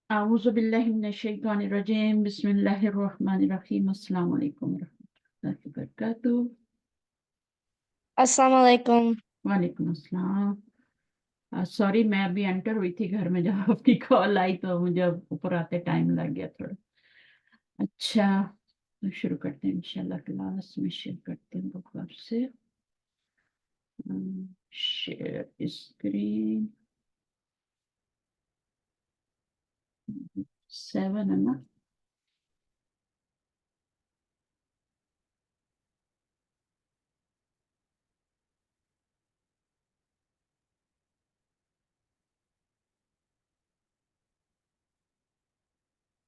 أعوذ بالله من الشيطان الرجيم بسم الله الرحمن الرحيم السلام عليكم ورحمة الله وبركاته. السلام علیکم. وعلیکم السلام. سوری میں ابھی انٹر ہوئی تھی گھر میں جب آپ کی کال آئی تو مجھے اوپر آتے ٹائم لگ گیا تھوڑا. اچھا تو شروع کرتے ہیں انشاءاللہ. کلاس میں شیئر کرتے ہیں بخار سے. شیئر اسکرین 7 ہے نا.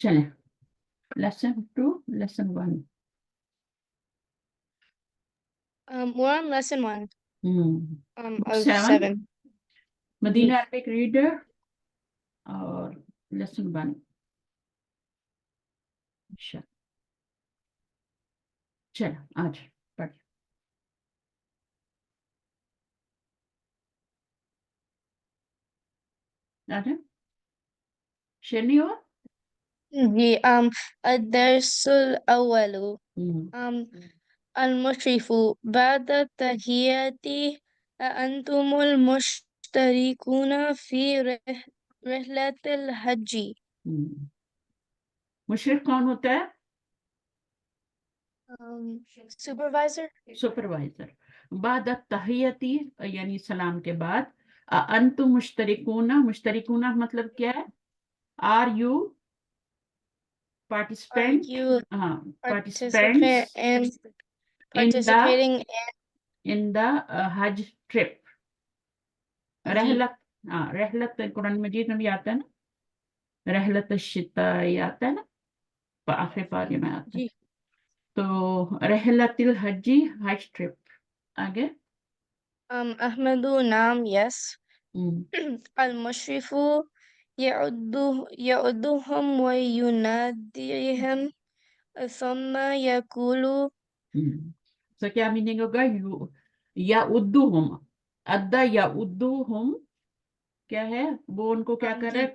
چلیں lesson 2 lesson 1. We're on lesson 1 Book of 7 7. Madina ایپک ریڈر اور lesson 1. اچھا چلو آج پڑھ. شیئر نہیں ہوا. جی الدرس الأول المشرف بعد التحيات أنتم المشتركون في رحلة الحج. مشرف کون ہوتا ہے؟ Supervisor. سپروائزر. بعد التحیتی یعنی سلام کے بعد. انتم مشترکون. مشترکون مطلب کیا ہے؟ Are you participant. Are you ہاں پارٹیسپینٹس participating ان دا حج ٹرپ. رحلت. ہاں رحلت قرآن مجید میں بھی آتا ہے نا. رحلت الشتاء یہ آتا ہے نا آخر پارے میں آتا ہے. تو رحلت الحجی حج ٹرپ. آگے أحمد نعم yes. المشرف يعدهم ويناديهم ثم يقول. تو کیا میننگ ہوگا؟ یا ادوہم. ادا یا ادوہم کیا ہے؟ وہ ان کو کیا کر رہا ہے؟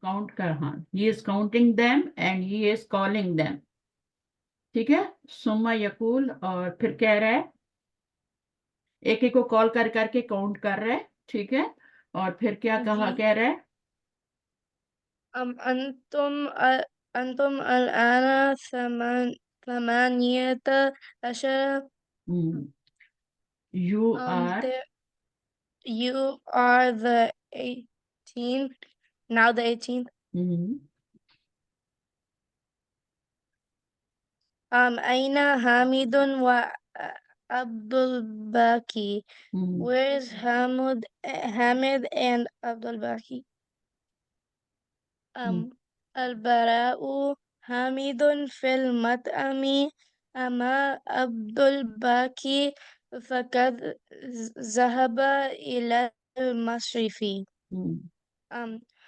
کاؤنٹ کر. ہاں he is counting them and he is calling them. ٹھیک ہے. سما یقول اور پھر کہہ رہا ہے ایک ایک کو کال کر کر کے کاؤنٹ کر رہا ہے. ٹھیک ہے. اور پھر کیا کہا کہہ رہا ہے؟ أنتم الآن ثمانية عشر. You are You are the 18th. Now the 18th. أين Hamid وعبد الباقي. Where's Hamid and Abdul Baqi? البراء Hamid في المطعم أما عبد الباقي فقد ذهب إلى المصرف.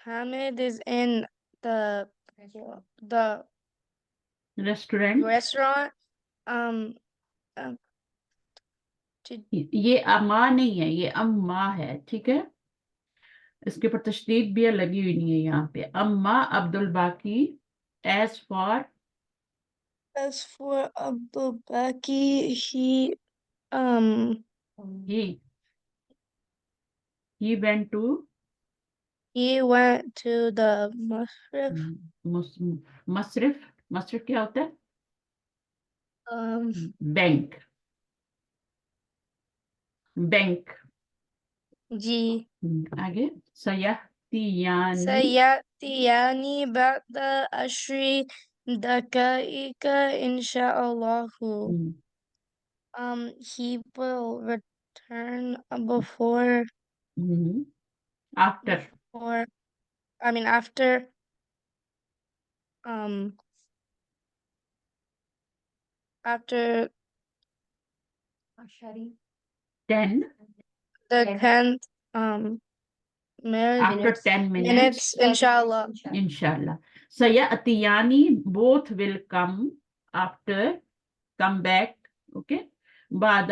Hamid is in the restaurant. یہ اما نہیں ہے، یہ اما ہے. ٹھیک ہے. اس کے اوپر تشدید بھی لگی ہوئی نہیں ہے یہاں پہ. اما عبد الباقی as for Abdul Baqi he went to the مصرف. مصرف کیا ہوتا ہے؟ بینک. جی. آگے سيأتياني بعد 10 دقائق إن شاء الله. He will return before after after 10 the 10th after 10 minutes inshallah. inshallah. سیأتیانی both will come after come back. okay. بعد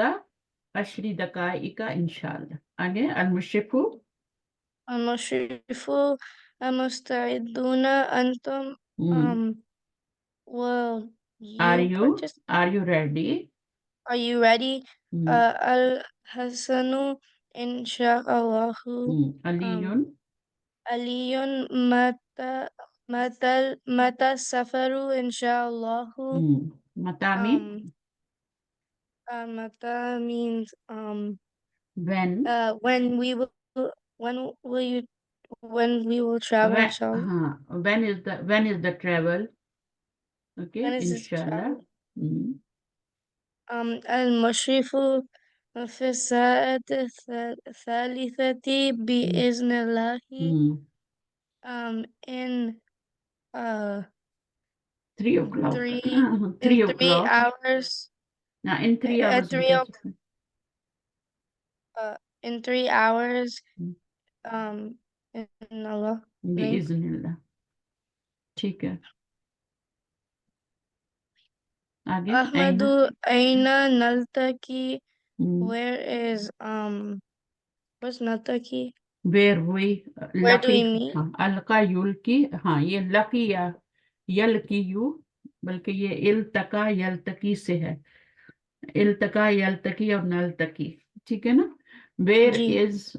10 دقائق انشاءاللہ. آگے المشرف مستعدون أنتم will Are you you ready? Are you ready? Hmm. الحسن إن شاء الله Aliyun. علي متى السفر إن شاء الله Matami. متى means When. when will you when we will travel inshallah. When is the travel? When Okay, is this inshallah. travel? Hmm. المشرف في الساعة الثالثة Hmm. بإذن الله Hmm. in 3 o'clock. three in 3 o'clock. 3 hours Now in 3 hours at भी 3 कह o'clock सकते हैं. in 3 hours Hmm. in Allah name. बिइज़्निल्लाह. ठीक है, आगे. Ahmadu Anna. Aina Naltaki. Hmm. Where is what's Naltaki? Where we Where do lucky. we meet? हाँ, अलका युल्की. हाँ, ये लकी या यल्की यू, बल्कि ये इल्तका यल्तकी से है. इल्तका यल्तकी और नल्तकी. ठीक है ना. वेयर जी is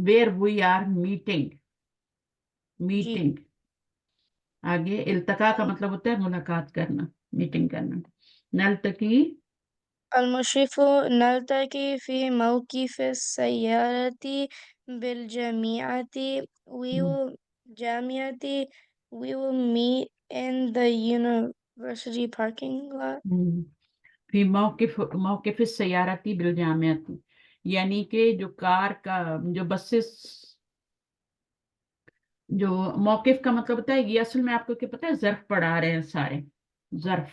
where we are meeting. जी मीटिंग. आगे इल्तका का मतलब होता है मुलाकात करना, मीटिंग करना. नल्तकी. المشرف نلتقي في موقف السيارة بالجامعة. We will جامعة. We will meet in the university parking lot. फी मौकिफ सयारती बिल जामियाती, यानी कि जो कार का, जो बसेस, जो मौकिफ का मतलब होता है, ये असल में आपको क्या पता है, ज़र्फ पढ़ा रहे हैं सारे. ज़र्फ.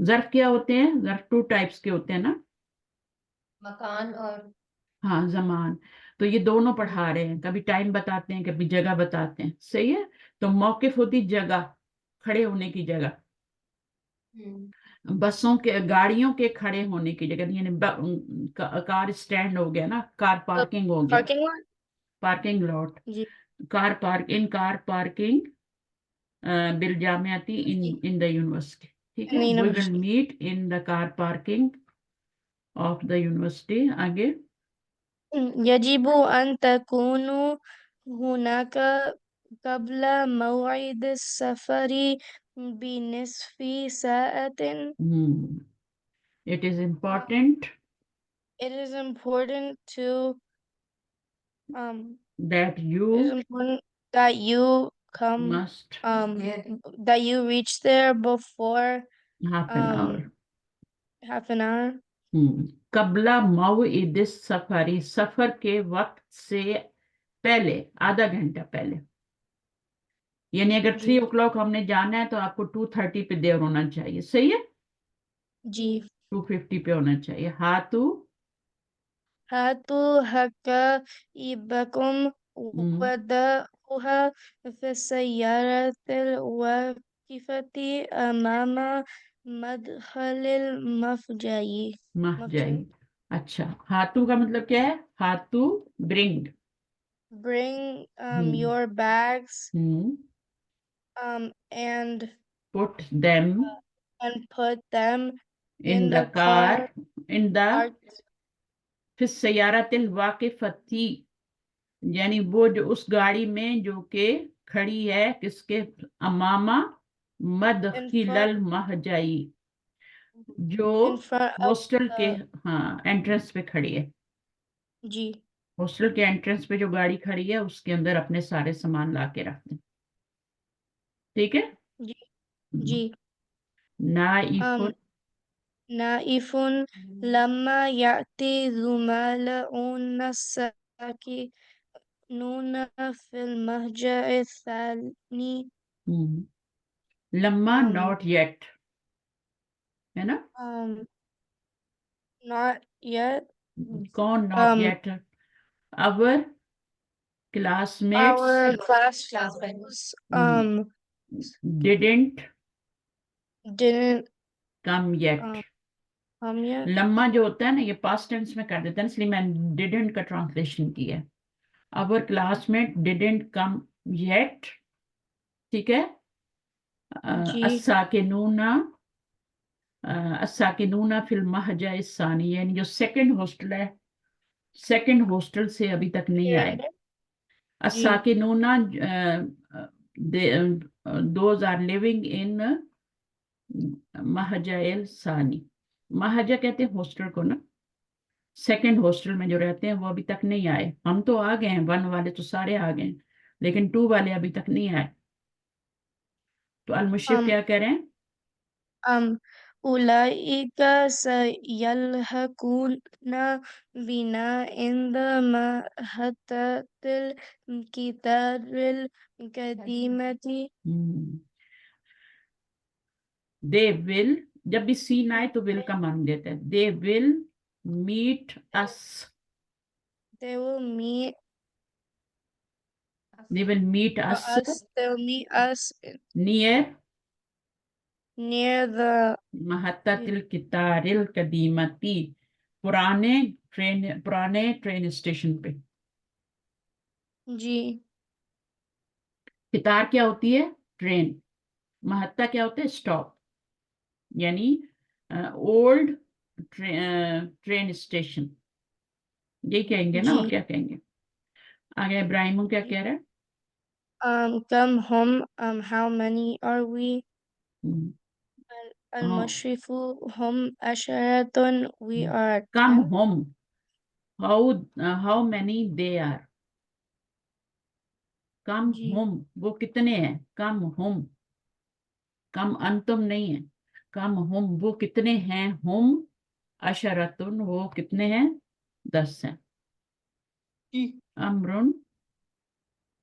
ज़र्फ क्या होते हैं? ज़र्फ 2 टाइप्स के होते हैं ना. मकान और हाँ, जमान. तो ये दोनों पढ़ा रहे हैं, कभी टाइम बताते हैं, कभी जगह बताते हैं. सही है. तो मौकिफ होती जगह, खड़े होने की जगह. बसों के, गाड़ियों के खड़े होने की जगह, यानी कार स्टैंड हो गया ना, कार The पार्किंग हो गया, parking lot? Parking lot. जी कार पार्किंग बिल जामियाती इन द यूनिवर्सिटी. ठीक in है. the we will university. Meet in the car parking of the university. आगे. يجب أن تكونوا هناك قبل موعد السفر بنصف ساعة. It is important It is important to um that it is you important that you come must that you reach there before half an hour. half an hour कबला मौइद सफरी, सफर के वक्त से पहले, आधा घंटा पहले. यानी अगर जी 3 o'clock हमने जाना है तो आपको 2:30 पे देर होना चाहिए. सही है. जी 2:50 पे होना चाहिए. हाथू. هاتوا حقائبكم हम्म, ودعوها في السيارة الواقفة أمام مدخل المفجع. मह जाएगी. अच्छा, हाथू का मतलब क्या है? Hathu bring. Bring hmm. your bags hmm. and Put them put them in in the the car, in the parked फिर सयारतिल वाकिफती, यानी वो जो उस गाड़ी में जो कि खड़ी है, किसके अमामा in front मदखिलल महजाई, जो in front of हॉस्टल के, the हाँ, एंट्रेंस पे खड़ी है. जी हॉस्टल के एंट्रेंस पे जो गाड़ी खड़ी है उसके अंदर अपने सारे सामान ला के रख दें. ठीक है. जी जी नाइफुन. نائف لما يأتي زملاء الساكنون في المهجع الثاني. लम्मा नॉट येट, है ना. Not yet. कौन not yet? Our classmates Our classmates didn't didn't come yet. come yet. लम्मा जो होता है ना, ये पास्ट टेंस में कर देते हैं, इसलिए मैं डिडंट का ट्रांसलेशन किया है. our classmate didn't come yet. ٹھیک ہے. جی الساکنون فی المہجع الثانی یعنی جو سیکنڈ ہاسٹل ہے سیکنڈ ہاسٹل سے ابھی تک نہیں آئے. جی الساکنون those are living in مہجع الثانی. مہجع کہتے ہیں ہاسٹل کو نا. سیکنڈ ہاسٹل میں جو رہتے ہیں وہ ابھی تک نہیں آئے. ہم تو آ گئے ہیں, 1 والے تو سارے آ گئے ہیں لیکن 2 والے ابھی تک نہیں آئے. تو المشرف کیا کہہ رہے ہیں؟ أولئك سيلحقون بنا عند محطة الكتاب القديمة. they will, جب بھی سین آئے تو will کا مان دیتا ہے. they will meet us. They will meet they will meet us They will meet us near near the محطة القطار القدیمتی, پرانے ٹرین اسٹیشن پہ. جی قطار کیا ہوتی ہے؟ ٹرین. محطہ کیا ہوتا ہے؟ اسٹاپ. یعنی اولڈ ٹرین اسٹیشن یہی کہیں گے نا, اور جی کیا کہیں گے؟ آگے ابراہیم کیا کہہ رہا ہے؟ كم هم how many are we ہاں. المشرف هم عشرة we are کم 10. ہم, how many they are. کم جی ہم وہ کتنے ہیں. کم ہم, کم انتم نہیں ہے. کم ہم وہ کتنے ہیں. ہم عشرتن وہ کتنے ہیں؟ 10 ہیں. امرن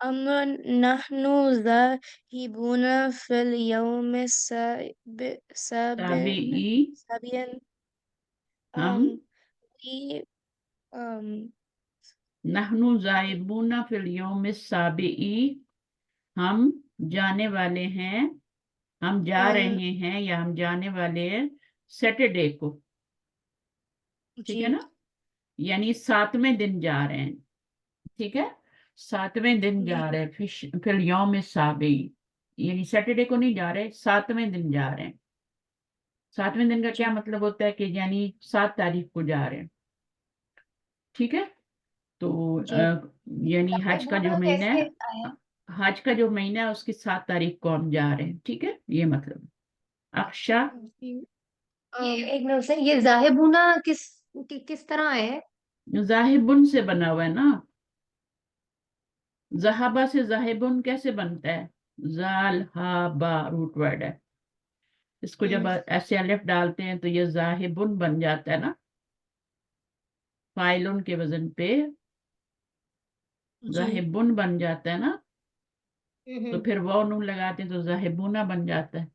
أمر نحن ذاهبون في اليوم السابع تابعی ہم we نحن ذاہبون فی الیوم السابعی ہم جانے والے ہیں, ہم جا رہے ہیں یا ہم جانے والے ہیں سیٹرڈے کو. ٹھیک ہے جی نا, یعنی 7ویں دن جا رہے ہیں. ٹھیک ہے, 7ویں دن جا رہے ہیں فی الیوم السابعی, یعنی سیٹرڈے کو نہیں جا رہے, 7ویں دن جا رہے ہیں. 7ویں دن کا کیا مطلب ہوتا ہے کہ یعنی 7 تاریخ کو جا رہے ہیں. ٹھیک ہے, تو یعنی حج کا جو مہینہ ہے, حج کا جو مہینہ ہے اس کی 7 تاریخ کو ہم جا رہے ہیں. ٹھیک ہے, یہ مطلب. اکشا ایک منٹ سے, یہ ذاہبونا کس طرح ہے؟ ذاہبن سے بنا ہوا ہے نا. ذہابہ سے ذاہبن کیسے بنتا ہے؟ زال ہا با روٹ ورڈ ہے. اس کو جب ایسے الف ڈالتے ہیں تو یہ ذاہبن بن جاتا ہے نا, فائلن کے وزن پہ ذاہبن بن جاتا ہے نا. تو پھر وہ نون لگاتے ہیں تو ذاہبونا بن جاتا ہے.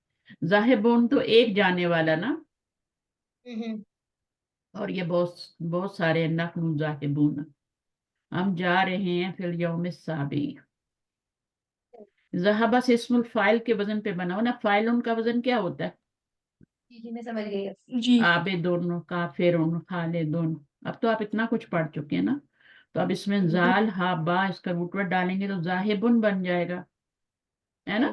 ذاہبون تو ایک جانے والا نا, اور یہ بہت سارے نحن ذاہبون, ہم جا رہے ہیں فی الیوم السابع. ذہبہ سے اسم الفائل کے وزن پہ بنا ہو نا. فائلن کا وزن کیا ہوتا ہے؟ جی میں سمجھ گئی. جی عابدون, کافرون, خالدون. اب تو آپ اتنا کچھ پڑھ چکے ہیں نا, تو اب اس میں زال ہا با اس کا روٹ ورڈ ڈالیں گے تو ذاہبن بن جائے گا, ہے نا.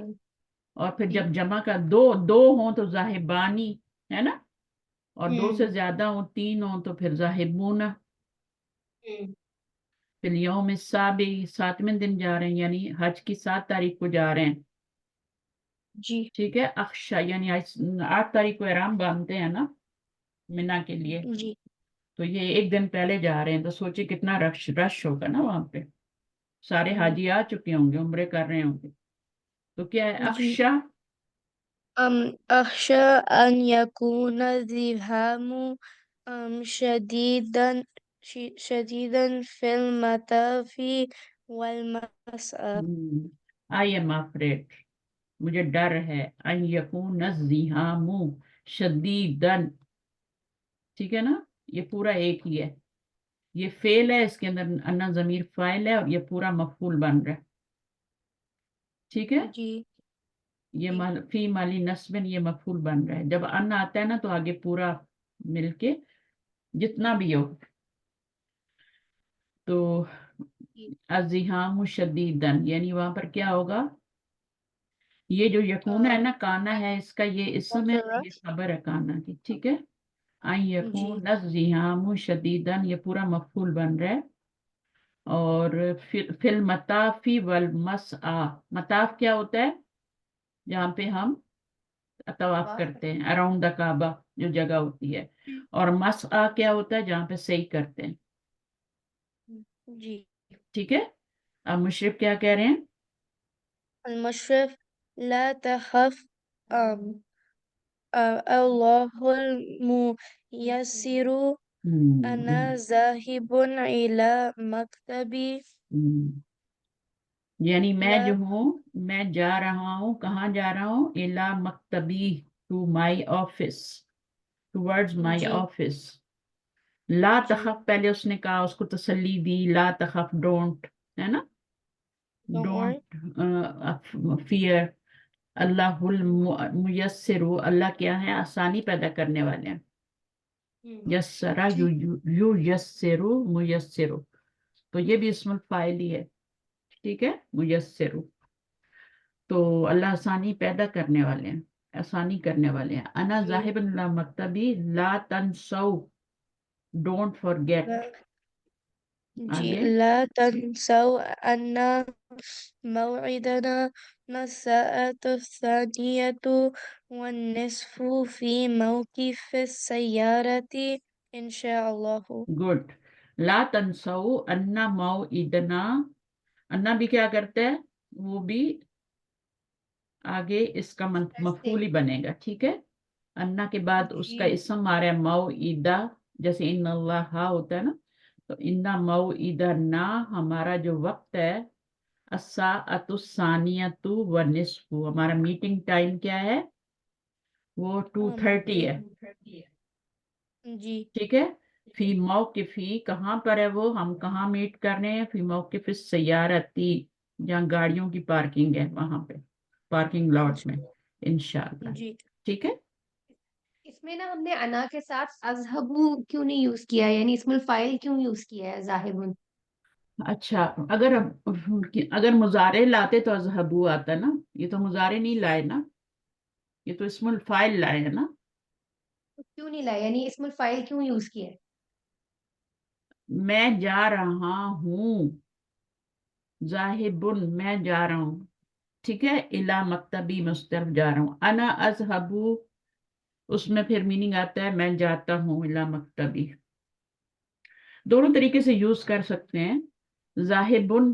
اور پھر جب جمع کا دو ہوں تو ذاہبانی, ہے نا. اور 2 سے زیادہ ہوں, 3 ہوں تو پھر ذاہبون. فی الیوم السابع 7ویں دن جا رہے ہیں, یعنی حج کی 7 تاریخ کو جا رہے ہیں. جی ٹھیک ہے. اخشا یعنی 8 تاریخ کو احرام باندھتے ہیں نا منا کے لیے, جی تو یہ 1 دن پہلے جا رہے ہیں. تو سوچے کتنا رش ہوگا نا وہاں پہ. سارے حاجی آ چکے ہوں گے, عمرے کر رہے ہوں گے. تو کیا ہے جی اخشا؟ أخشى أن يكون الزحام شديدا في المطاف والمسعى. I am afraid, مجھے ڈر ہے. ان یکون الزحام شدیدن, ٹھیک ہے نا. یہ پورا ایک ہی ہے, یہ فعل ہے, اس کے اندر انا ضمیر فاعل ہے, اور یہ پورا مفعول بن رہا ہے. ٹھیک ہے, جی یہ فی مالی نصبن یہ مفعول بن رہا ہے. جب ان آتا ہے نا تو آگے پورا مل کے جتنا بھی ہو. تو अज़िहामु शदीदन, यानी वहां पर क्या होगा, ये जो यकून है ना, काना है इसका, ये इसम है, ये खबर है काना की, ठीक है। आई यकून अज़िहामु शदीदन, ये पूरा मफूल बन रहा है। और फिल मताफी वल मसआ, मताफ क्या होता है, जहाँ पे हम तवाफ करते हैं, अराउंड द काबा जो जगह होती है। और मसआ क्या होता है, जहाँ पे सही करते हैं, जी। ठीक है। अब मुशरिफ क्या कह रहे हैं, المشرف لا تخف الله الميسر أنا ذاهب إلى مكتبي यानी मैं لا जो हूँ, मैं जा रहा हूँ, कहाँ जा रहा हूँ, इला मकतबी, to my office, towards my जी ऑफिस। ला जी तखफ, पहले उसने कहा, उसको तसल्ली दी, ला तखफ, डोंट, है ना, don't worry डोंट फियर। अल्लाहुल मुयस्सिरु, अल्लाह क्या है, आसानी पैदा करने वाले हैं। यस्सरा यू यू यस्सिरु मुयस्सिरु, तो ये भी इस्मुल फाइल ही है, ठीक है, मुयस्सिरु। तो अल्लाह आसानी पैदा करने वाले हैं, आसानी करने वाले हैं। अना ज़ाहिबुन ला मकतबी ला तनसौ, डोंट फॉरगेट। لا जी आगे, لا تنسوا أن موعدنا الساعة الثانية والنصف في موقف السيارة إن شاء الله गुड। ला तनसौ अन्ना मौइदना, अन्ना भी क्या करता है, वो भी आगे इसका मफूल ही बनेगा, ठीक है। अन्ना के बाद उसका इसम आ रहा है मौइदा, जैसे इन अल्लाह होता है ना, तो इन्ना मौइदा ना, हमारा जो वक्त है, अस्सा अतुसानियतु व निस्फु, हमारा मीटिंग टाइम क्या है, वो 2:30 है, जी ठीक है। फी मौकिफी, कहाँ पर है वो, हम कहाँ मीट कर रहे हैं, फी मौकिफ सैयारती, जहाँ गाड़ियों की पार्किंग है, वहां पे पार्किंग लॉट में, इंशाल्लाह, जी ठीक है। इसमें ना हमने अना के साथ अजहबू क्यों नहीं यूज किया है, यानी इस्मुल फाइल क्यों यूज किया है जाहिबुन? अच्छा, अगर मुजारे लाते तो अजहबू आता ना, ये तो मुजारे नहीं लाए ना, ये तो इस्मुल फाइल लाए है ना। तो क्यों नहीं लाया, यानी इस्मुल फाइल क्यों यूज किया है? मैं जा रहा हूँ, जाहिबुन, मैं जा रहा हूँ, ठीक है। इला मकतबी, मैं उस तरफ जा रहा हूँ। अना अजहबू, उसमें फिर मीनिंग आता है मैं जाता हूँ, इला मकतबी। दोनों तरीके से यूज कर सकते हैं। जाहिबुन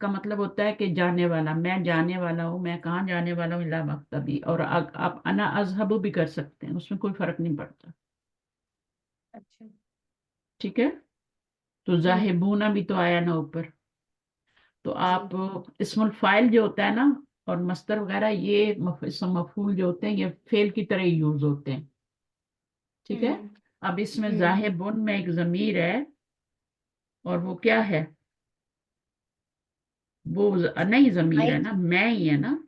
का मतलब होता है कि जाने वाला, मैं जाने वाला हूँ, मैं कहाँ जाने वाला हूँ, इला मकतबी। और आप अना अजहबु भी कर सकते हैं, उसमें कोई फर्क नहीं पड़ता, अच्छा। ठीक है। तो जाहिबूना भी तो आया ना ऊपर, तो जी। आप इस्मुल फाइल जो होता है ना, और मस्तर वगैरह, ये इसम मफूल जो होते हैं, ये फेल की तरह यूज होते हैं, ठीक है। अब इसमें जाहिबुन में एक जमीर है, और वो क्या है, वो नहीं जमीर आई है ना, मैं ही है ना,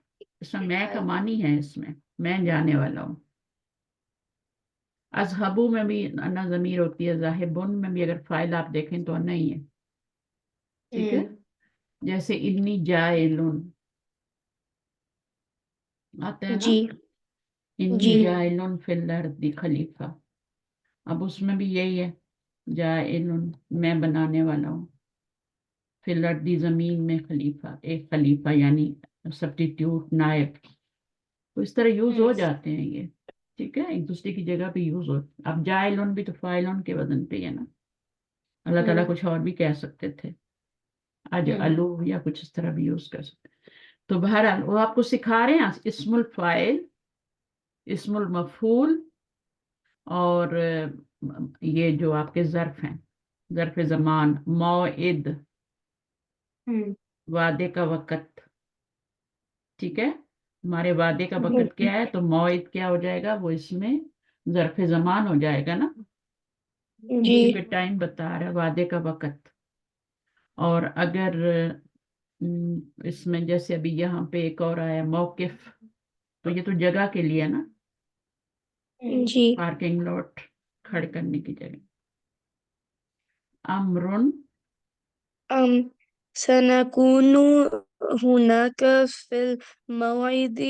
इसमें मैं का आई मानी है, इसमें मैं जाने वाला हूँ। अजहबू में भी अन्ना जमीर होती है, जाहिबुन में भी अगर फाइल आप देखें तो अन्ना ही है, ठीक है। जैसे इन्नी जाइलुन आता है ना, जी इन्नी जी जाइलुन फिल अर्दी खलीफा, अब उसमें भी यही है, जाइलुन, मैं बनाने वाला हूँ, फिल अर्दी, जमीन में, खलीफा, एक खलीफा यानी सब्स्टिट्यूट, नायब। तो इस तरह यूज हो जाते हैं ये, ठीक है, एक दूसरे की जगह पे यूज हो। अब जाइलुन भी तो फाइलुन के वजन पे है ना, अल्लाह ताला कुछ और भी कह सकते थे, आज अलू, या कुछ इस तरह भी यूज कर सकते। तो बहरहाल वो आपको सिखा रहे हैं इस्मुल फाइल, इस्मुल मफूल, और ये जो आपके जर्फ हैं, जर्फ जमान, मौइद, वादे का वक़्त, ठीक है। हमारे वादे का वक़्त क्या है, तो मौइद क्या हो जाएगा, वो इसमें जर्फ जमान हो जाएगा ना, जी क्योंकि टाइम बता रहा है, वादे का वक़्त। और अगर इसमें जैसे अभी यहाँ पे एक और आया मौकिफ, तो ये तो जगह के लिए है ना, जी पार्किंग लॉट, खड़ करने की जगह। अमरुन, um سنكون هناك في الموعد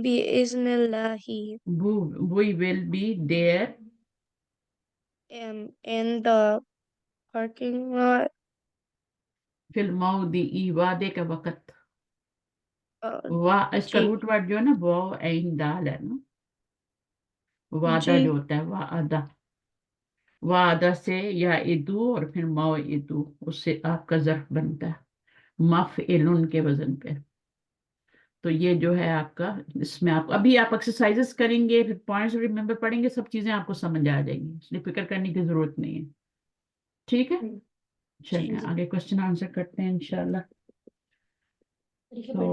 بإذن الله. we will be there In the parking lot. في الموضع وعدے کا وقت اس کا جی روٹ ورڈ جو ہے نا واو عین دال ہے نا وعدہ جی جو ہوتا ہے وعدہ وعدہ سے یا ادو اور پھر موعدو اس سے آپ کا ظرف بنتا ہے مفعلن کے وزن پہ تو یہ جو ہے آپ کا اس میں آپ ابھی آپ ایکسرسائزز کریں گے پھر پوائنٹس ریممبر پڑھیں گے سب چیزیں آپ کو سمجھ آ جائیں گی اس لیے فکر کرنے کی ضرورت نہیں ہے ٹھیک ہے چلیں آگے کوشچن آنسر کرتے ہیں انشاءاللہ تو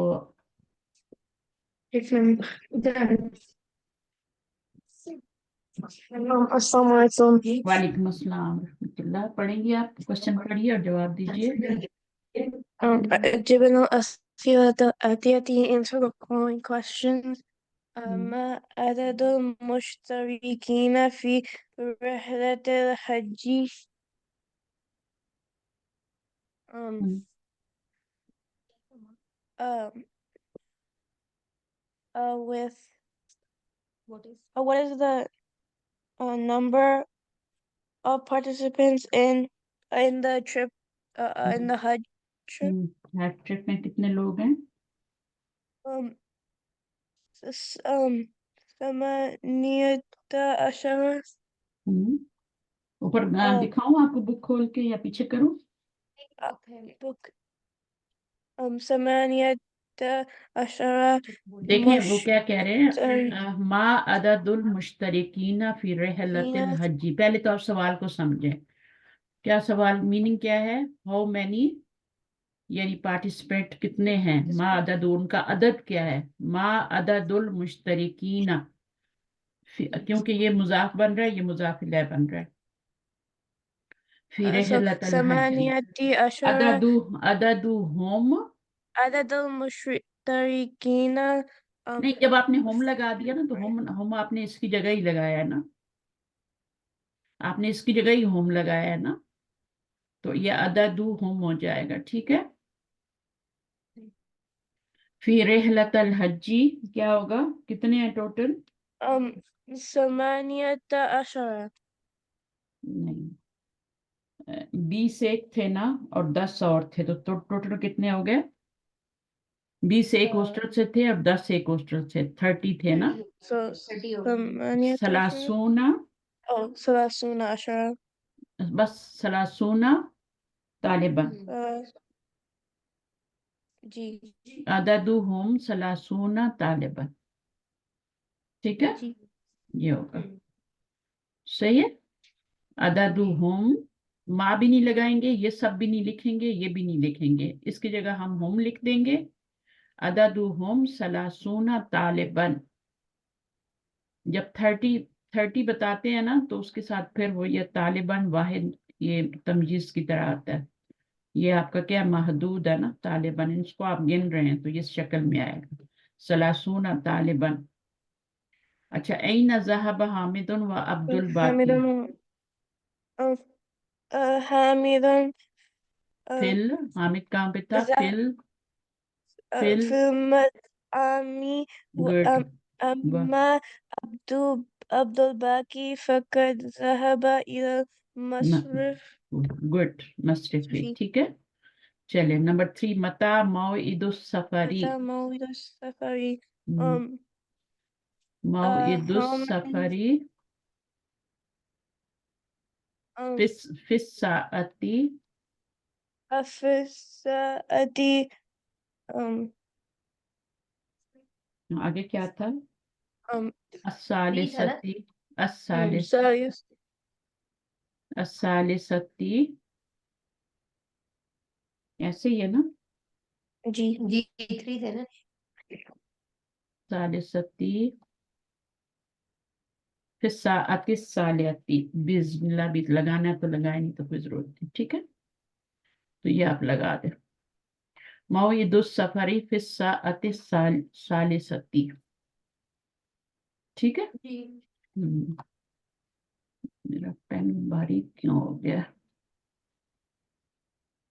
السلام علیکم. وعلیکم السلام ورحمۃ اللہ پڑھیں گے آپ کوشچن پڑھیے اور جواب دیجیے أجب الأسئلة الآتية answer the following questions. ما عدد المشتركين في رحلة الحج؟ Um, um, with what is the number of participants in the trip in the Hajj trip? ہیڈ ٹرپ میں کتنے لوگ ہیں ثمانية عشر. اوپر دکھاؤں آپ کو بک کھول کے یا پیچھے کروں book ثمانية عشر دیکھیں وہ کیا کہہ رہے ہیں ما عدد المشترکین فی رحلۃ الحج پہلے تو آپ سوال کو سمجھیں کیا سوال میننگ کیا ہے ہاؤ مینی یعنی پارٹیسپینٹ کتنے ہیں ما عدد ان کا عدد کیا ہے ما عدد المشترکین کیونکہ یہ مضاف بن رہا ہے یہ مضاف الیہ بن رہا ہے فی رحلۃ الحج ثمانية عشر عددہم عدد المشتركين. نہیں جب آپ نے ہوم لگا دیا نا تو ہوم آپ نے اس کی جگہ ہی لگایا ہے نا آپ نے اس کی جگہ ہی ہوم لگایا ہے نا تو یہ عددہم ہو جائے گا ٹھیک ہے فی رحلۃ الحج کیا ہوگا کتنے ہیں ٹوٹل ثمانية عشر. نہیں 20 ایک تھے نا اور 10 اور تھے تو ٹوٹل کتنے ہو گئے 20 ایک ہاسٹل سے تھے اور 10 ایک ہاسٹل سے 30 تھے نا ثمانية عشر. سلاسونا ثلاثون عشر. بس سلاسونا طالبا جی عددہم سلاسونا طالبا ٹھیک ہے جی یہ ہوگا صحیح ہے عددہم ما بھی نہیں لگائیں گے یہ سب بھی نہیں لکھیں گے یہ بھی نہیں لکھیں گے اس کی جگہ ہم ہوم لکھ دیں گے عددہم سلاسونا طالبا جب 30 بتاتے ہیں نا تو اس کے ساتھ پھر وہ یہ طالباً واحد یہ تمجیز کی طرح آتا ہے یہ آپ کا کیا محدود ہے نا طالباً اس کو آپ گن رہے ہیں تو یہ اس شکل میں آئے گا سلاسون طالباً اچھا این ذهب حامد و عبد الباقی حامد فل حامد کہاں پہ تھا فل في المطعم گڈ أما عبد الباقي فقد ذهب إلى المصرف. گڈ مصرفی ٹھیک ہے چلے نمبر 3 متا موعد السفری متى موعد السفر؟ موعد how many السفری فی الساعتی في الساعة آگے کیا تھا الثالثتی الثالث. الثالثتی ایسے ہی ہے نا جی 3 تھے نا ثالثتی پھر ساعت الثالثتی بسم اللہ بھی لگانا ہے تو لگائیں نہیں تو کوئی ضرورت نہیں ٹھیک ہے تو یہ آپ لگا دیں موعد السفری فی الساعت الثالثتی ٹھیک ہے میرا پین باریک کیوں ہو گیا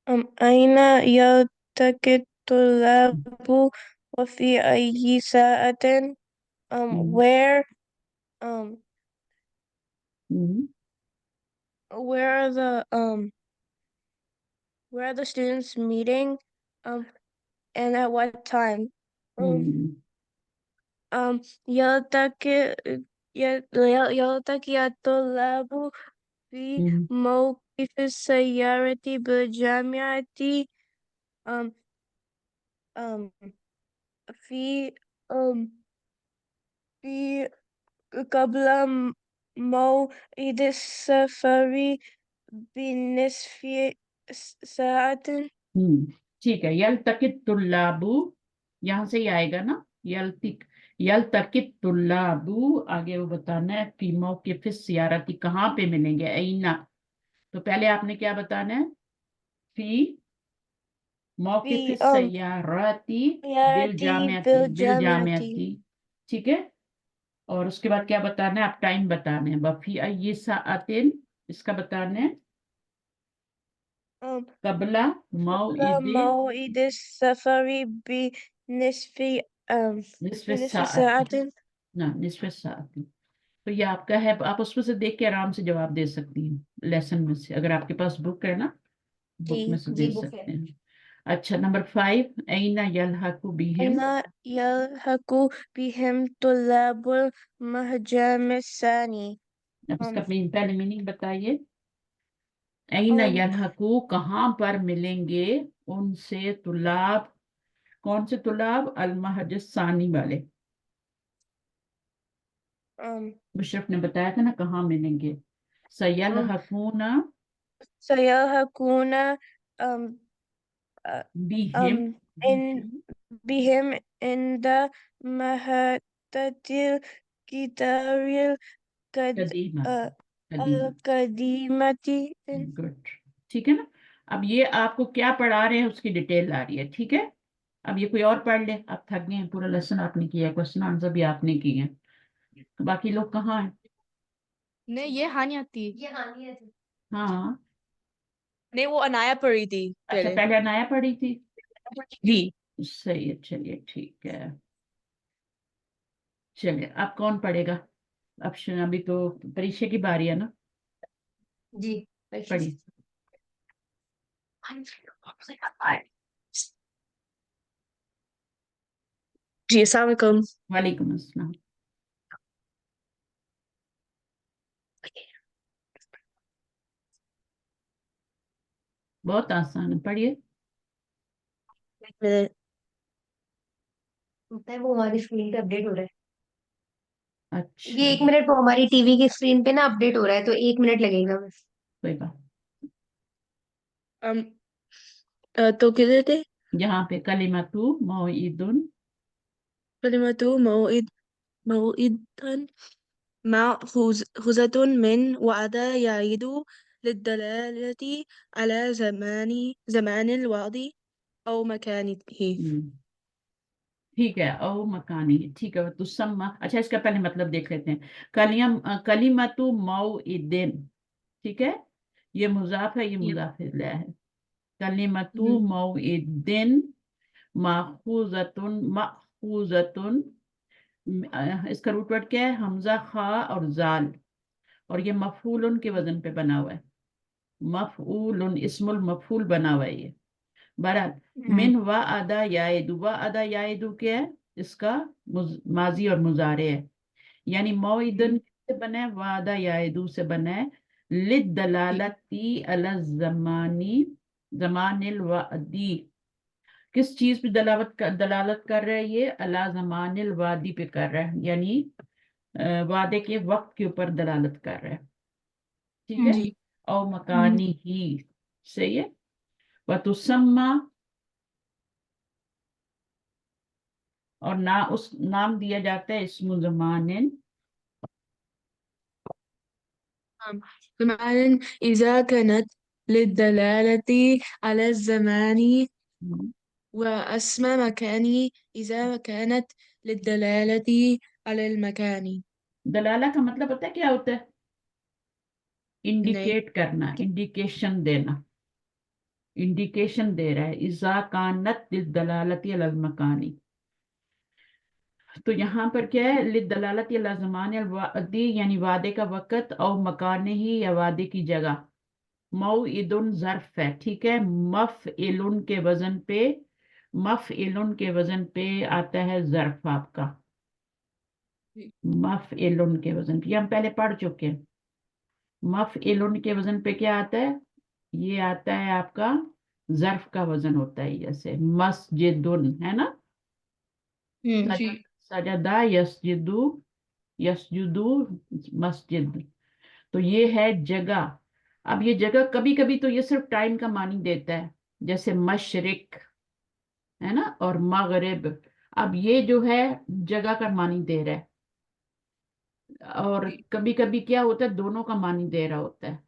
أين يلتقي الطلاب وفي أي ساعة where um ہم، where are the students meeting and at what time ہم، يلتقي يلتقي الطلاب في ہم، موقف السيارة بالجامعة um um في في قبل موعد السفر بنصف ساعة. ہم۔ ٹھیک ہے، یلتقط طلابو یہاں سے ہی آئے گا نا، یلتقط طلابو، آگے وہ بتانا ہے فی موقف السیارتی، کہاں پہ ملیں گے، اینا، تو پہلے آپ نے کیا بتانا ہے، فی موقف في السیارتی سيارة بالجامعة. بالجامعتی، ٹھیک ہے، اور اس کے بعد کیا بتانا ہے، آپ ٹائم بتانا ہے، وفی ای ساعتن، اس کا بتانا ہے قبل موعد موعد السفر بنصف نصف بنصف ساعت، ساعة. نصف ساعت، تو یہ آپ کا ہے، آپ اس میں سے دیکھ کے آرام سے جواب دے سکتی ہیں لیسن میں سے، اگر آپ کے پاس بک ہے نا بک میں سے جی دے بک ہے. سکتے ہیں۔ اچھا، نمبر 5، این یلحق بہم، أين يلحق بهم طلاب المهجر الثاني. اب اس کا um, پہلے میننگ بتائیے، این um, یلحق، کہاں پر ملیں گے ان سے طلاب، کون سے طلاب، المہج ثانی والے، um, مشرف نے بتایا تھا نا کہاں ملیں گے، سیلحقون سيلحقون um, uh, بہم، in بهم عند محطة القطار قدیمہ uh, قدیمہ، القديمة. گڈ، ٹھیک ہے نا، اب یہ آپ کو کیا پڑھا رہے ہیں اس کی ڈیٹیل آ رہی ہے، ٹھیک ہے، اب یہ کوئی اور پڑھ لے، آپ تھک گئے ہیں، پورا لیسن آپ نے کیا ہے، کوشچن آنسر بھی آپ نے کیے ہیں، باقی لوگ کہاں ہیں؟ نہیں یہ ہانی تھی. یہ ہانی ہے. ہاں، نہیں وہ انایا پڑھی تھی اچھا پہلے. پہلے انایا پڑھی تھی، جی صحیح ہے، چلیے ٹھیک ہے، چلیے اب کون پڑھے گا، اب ابھی تو پریچھے کی باری ہے نا، جی پڑھی، جی السلام علیکم. وعلیکم السلام، بہت آسان ہے، پڑھیے، ہوتا ہے وہ ہماری اسکرین پہ اپڈیٹ ہو رہا ہے. اچھا یہ 1 منٹ وہ ہماری ٹی وی کی اسکرین پہ نا اپڈیٹ ہو رہا ہے تو 1 منٹ لگے گا بس. کوئی بات، تو کدھر تھے؟ یہاں پہ کلمۃ موعد، كلمة موعد مأخوذة من وعد يعيد للدلالة على زمان الوعد أو مكانه. ٹھیک ہے، او مکانی، ٹھیک ہے، تسمہ، اچھا اس کا پہلے مطلب دیکھ لیتے ہیں، کلمۃ موعد، ٹھیک ہے، یہ مضاف ہے، یہ مضاف الیہ ہے، کلمۃ موعد ماخوذۃ، اس کا روٹ ورڈ کیا ہے، حمزہ، خا اور زال، اور یہ مفعول کے وزن پہ بنا ہوا ہے، مفعول، اسم المفعول بنا ہوا ہے یہ، بہرحال من وعدہ یعدو، وعدہ یعدو کیا ہے، اس کا ماضی اور مضارع ہے، یعنی موعدن سے بنا ہے، وعدہ یعدو سے بنا ہے، للدلالتی علی الزمانی، زمان الوعدی، کس چیز پہ دلالت کر رہا ہے یہ، علی زمان الوعدی پہ کر رہا ہے، یعنی وعدے کے وقت کے اوپر دلالت کر رہا ہے، ٹھیک ہے، او مکانی ہی، صحیح ہے، وتسمى، اور اس نام دیا جاتا ہے اسم زمان، زمان إذا كانت للدلالة على الزمان واسم مكان إذا كانت للدلالة على المكان. دلالہ کا مطلب پتہ ہے کیا ہوتا ہے، نہیں انڈیکیٹ کرنا، انڈیکیشن دینا، इंडिकेशन दे रहा है, इज़ा कानत लिद्दलालती अलल मकानी। तो यहाँ पर क्या है, लिद्दलालती अला ज़मान अल वादी, यानी वादे का वक़्त, और मकाने ही, या वादे की जगह। मौइदुन ज़र्फ है, ठीक है। मफ़इलुन के वजन पे, मफ़इलुन के वजन पे आता है ज़र्फ आपका, जी। मफ़इलुन के वजन पे, ये हम पहले पढ़ चुके हैं। मफ़इलुन के वजन पे क्या आता है, ये आता है आपका ज़र्फ का वजन होता है, जैसे मस्जिदुन है ना, जी। सजदा यसजुदु, यसजुदु मस्जिद। तो ये है जगह। अब ये जगह कभी कभी तो ये सिर्फ टाइम का मानी देता है, जैसे मशरिक है ना, और मगरिब। अब ये जो है जगह का मानी दे रहा है, और जी। कभी कभी क्या होता है, दोनों का मानी दे रहा होता है।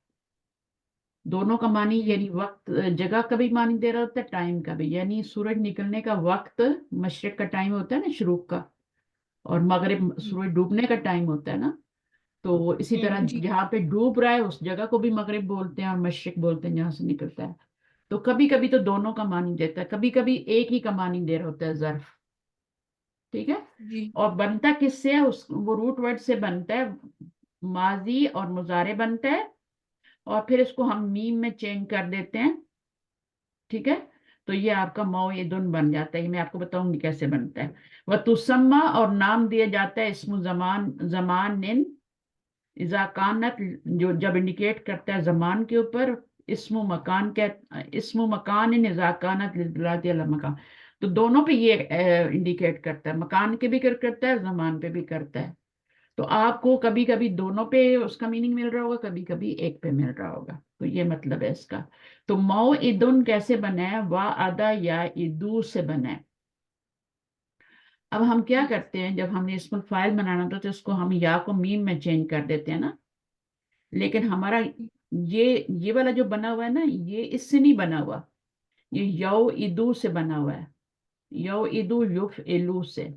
दोनों का मानी यानी वक्त, जगह का भी मानी दे रहा होता है, टाइम का भी। यानी सूरज निकलने का वक्त मशरिक का टाइम होता है ना, शुरूक का, और मगरिब सूरज डूबने का टाइम होता है ना। तो इसी तरह जी। जहाँ पे डूब रहा है उस जगह को भी मगरिब बोलते हैं, और मशरिक बोलते हैं जहाँ से निकलता है। तो कभी कभी तो दोनों का मानी देता है, कभी कभी एक ही का मानी दे रहा होता है ज़र्फ, ठीक है। जी। और बनता किससे है, उस वो रूट वर्ड से बनता है, माजी और मुजारे बनता है, और फिर इसको हम मीम में चेंज कर देते हैं, ठीक है। तो ये आपका मौइदुन बन जाता है। ये मैं आपको बताऊंगी कैसे बनता है। वह तुसम्मा, और नाम दिया जाता है इस्मु ज़मान, ज़मानिन, इज़ा कानत, जो जब इंडिकेट करता है जमान के ऊपर, इस्मु मकान के, इस्मु मकान इन इज़ा कानत लिद्दलालती अला मकान। तो दोनों पे ये इंडिकेट करता है, मकान के भी करता है, जमान पे भी करता है। तो आपको कभी कभी दोनों पे उसका मीनिंग मिल रहा होगा, कभी कभी एक पे मिल रहा होगा। तो ये मतलब है इसका। तो मौइदुन कैसे बना है, वा अदा या इदू से बना है। अब हम क्या करते हैं, जब हमने इसमें फाइल बनाना था तो इसको हम या को मीम में चेंज कर देते हैं ना, लेकिन हमारा ये वाला जो बना हुआ है ना, ये इससे नहीं बना हुआ, ये यौ इदू से बना हुआ है। यौ इदू युफ एलू से,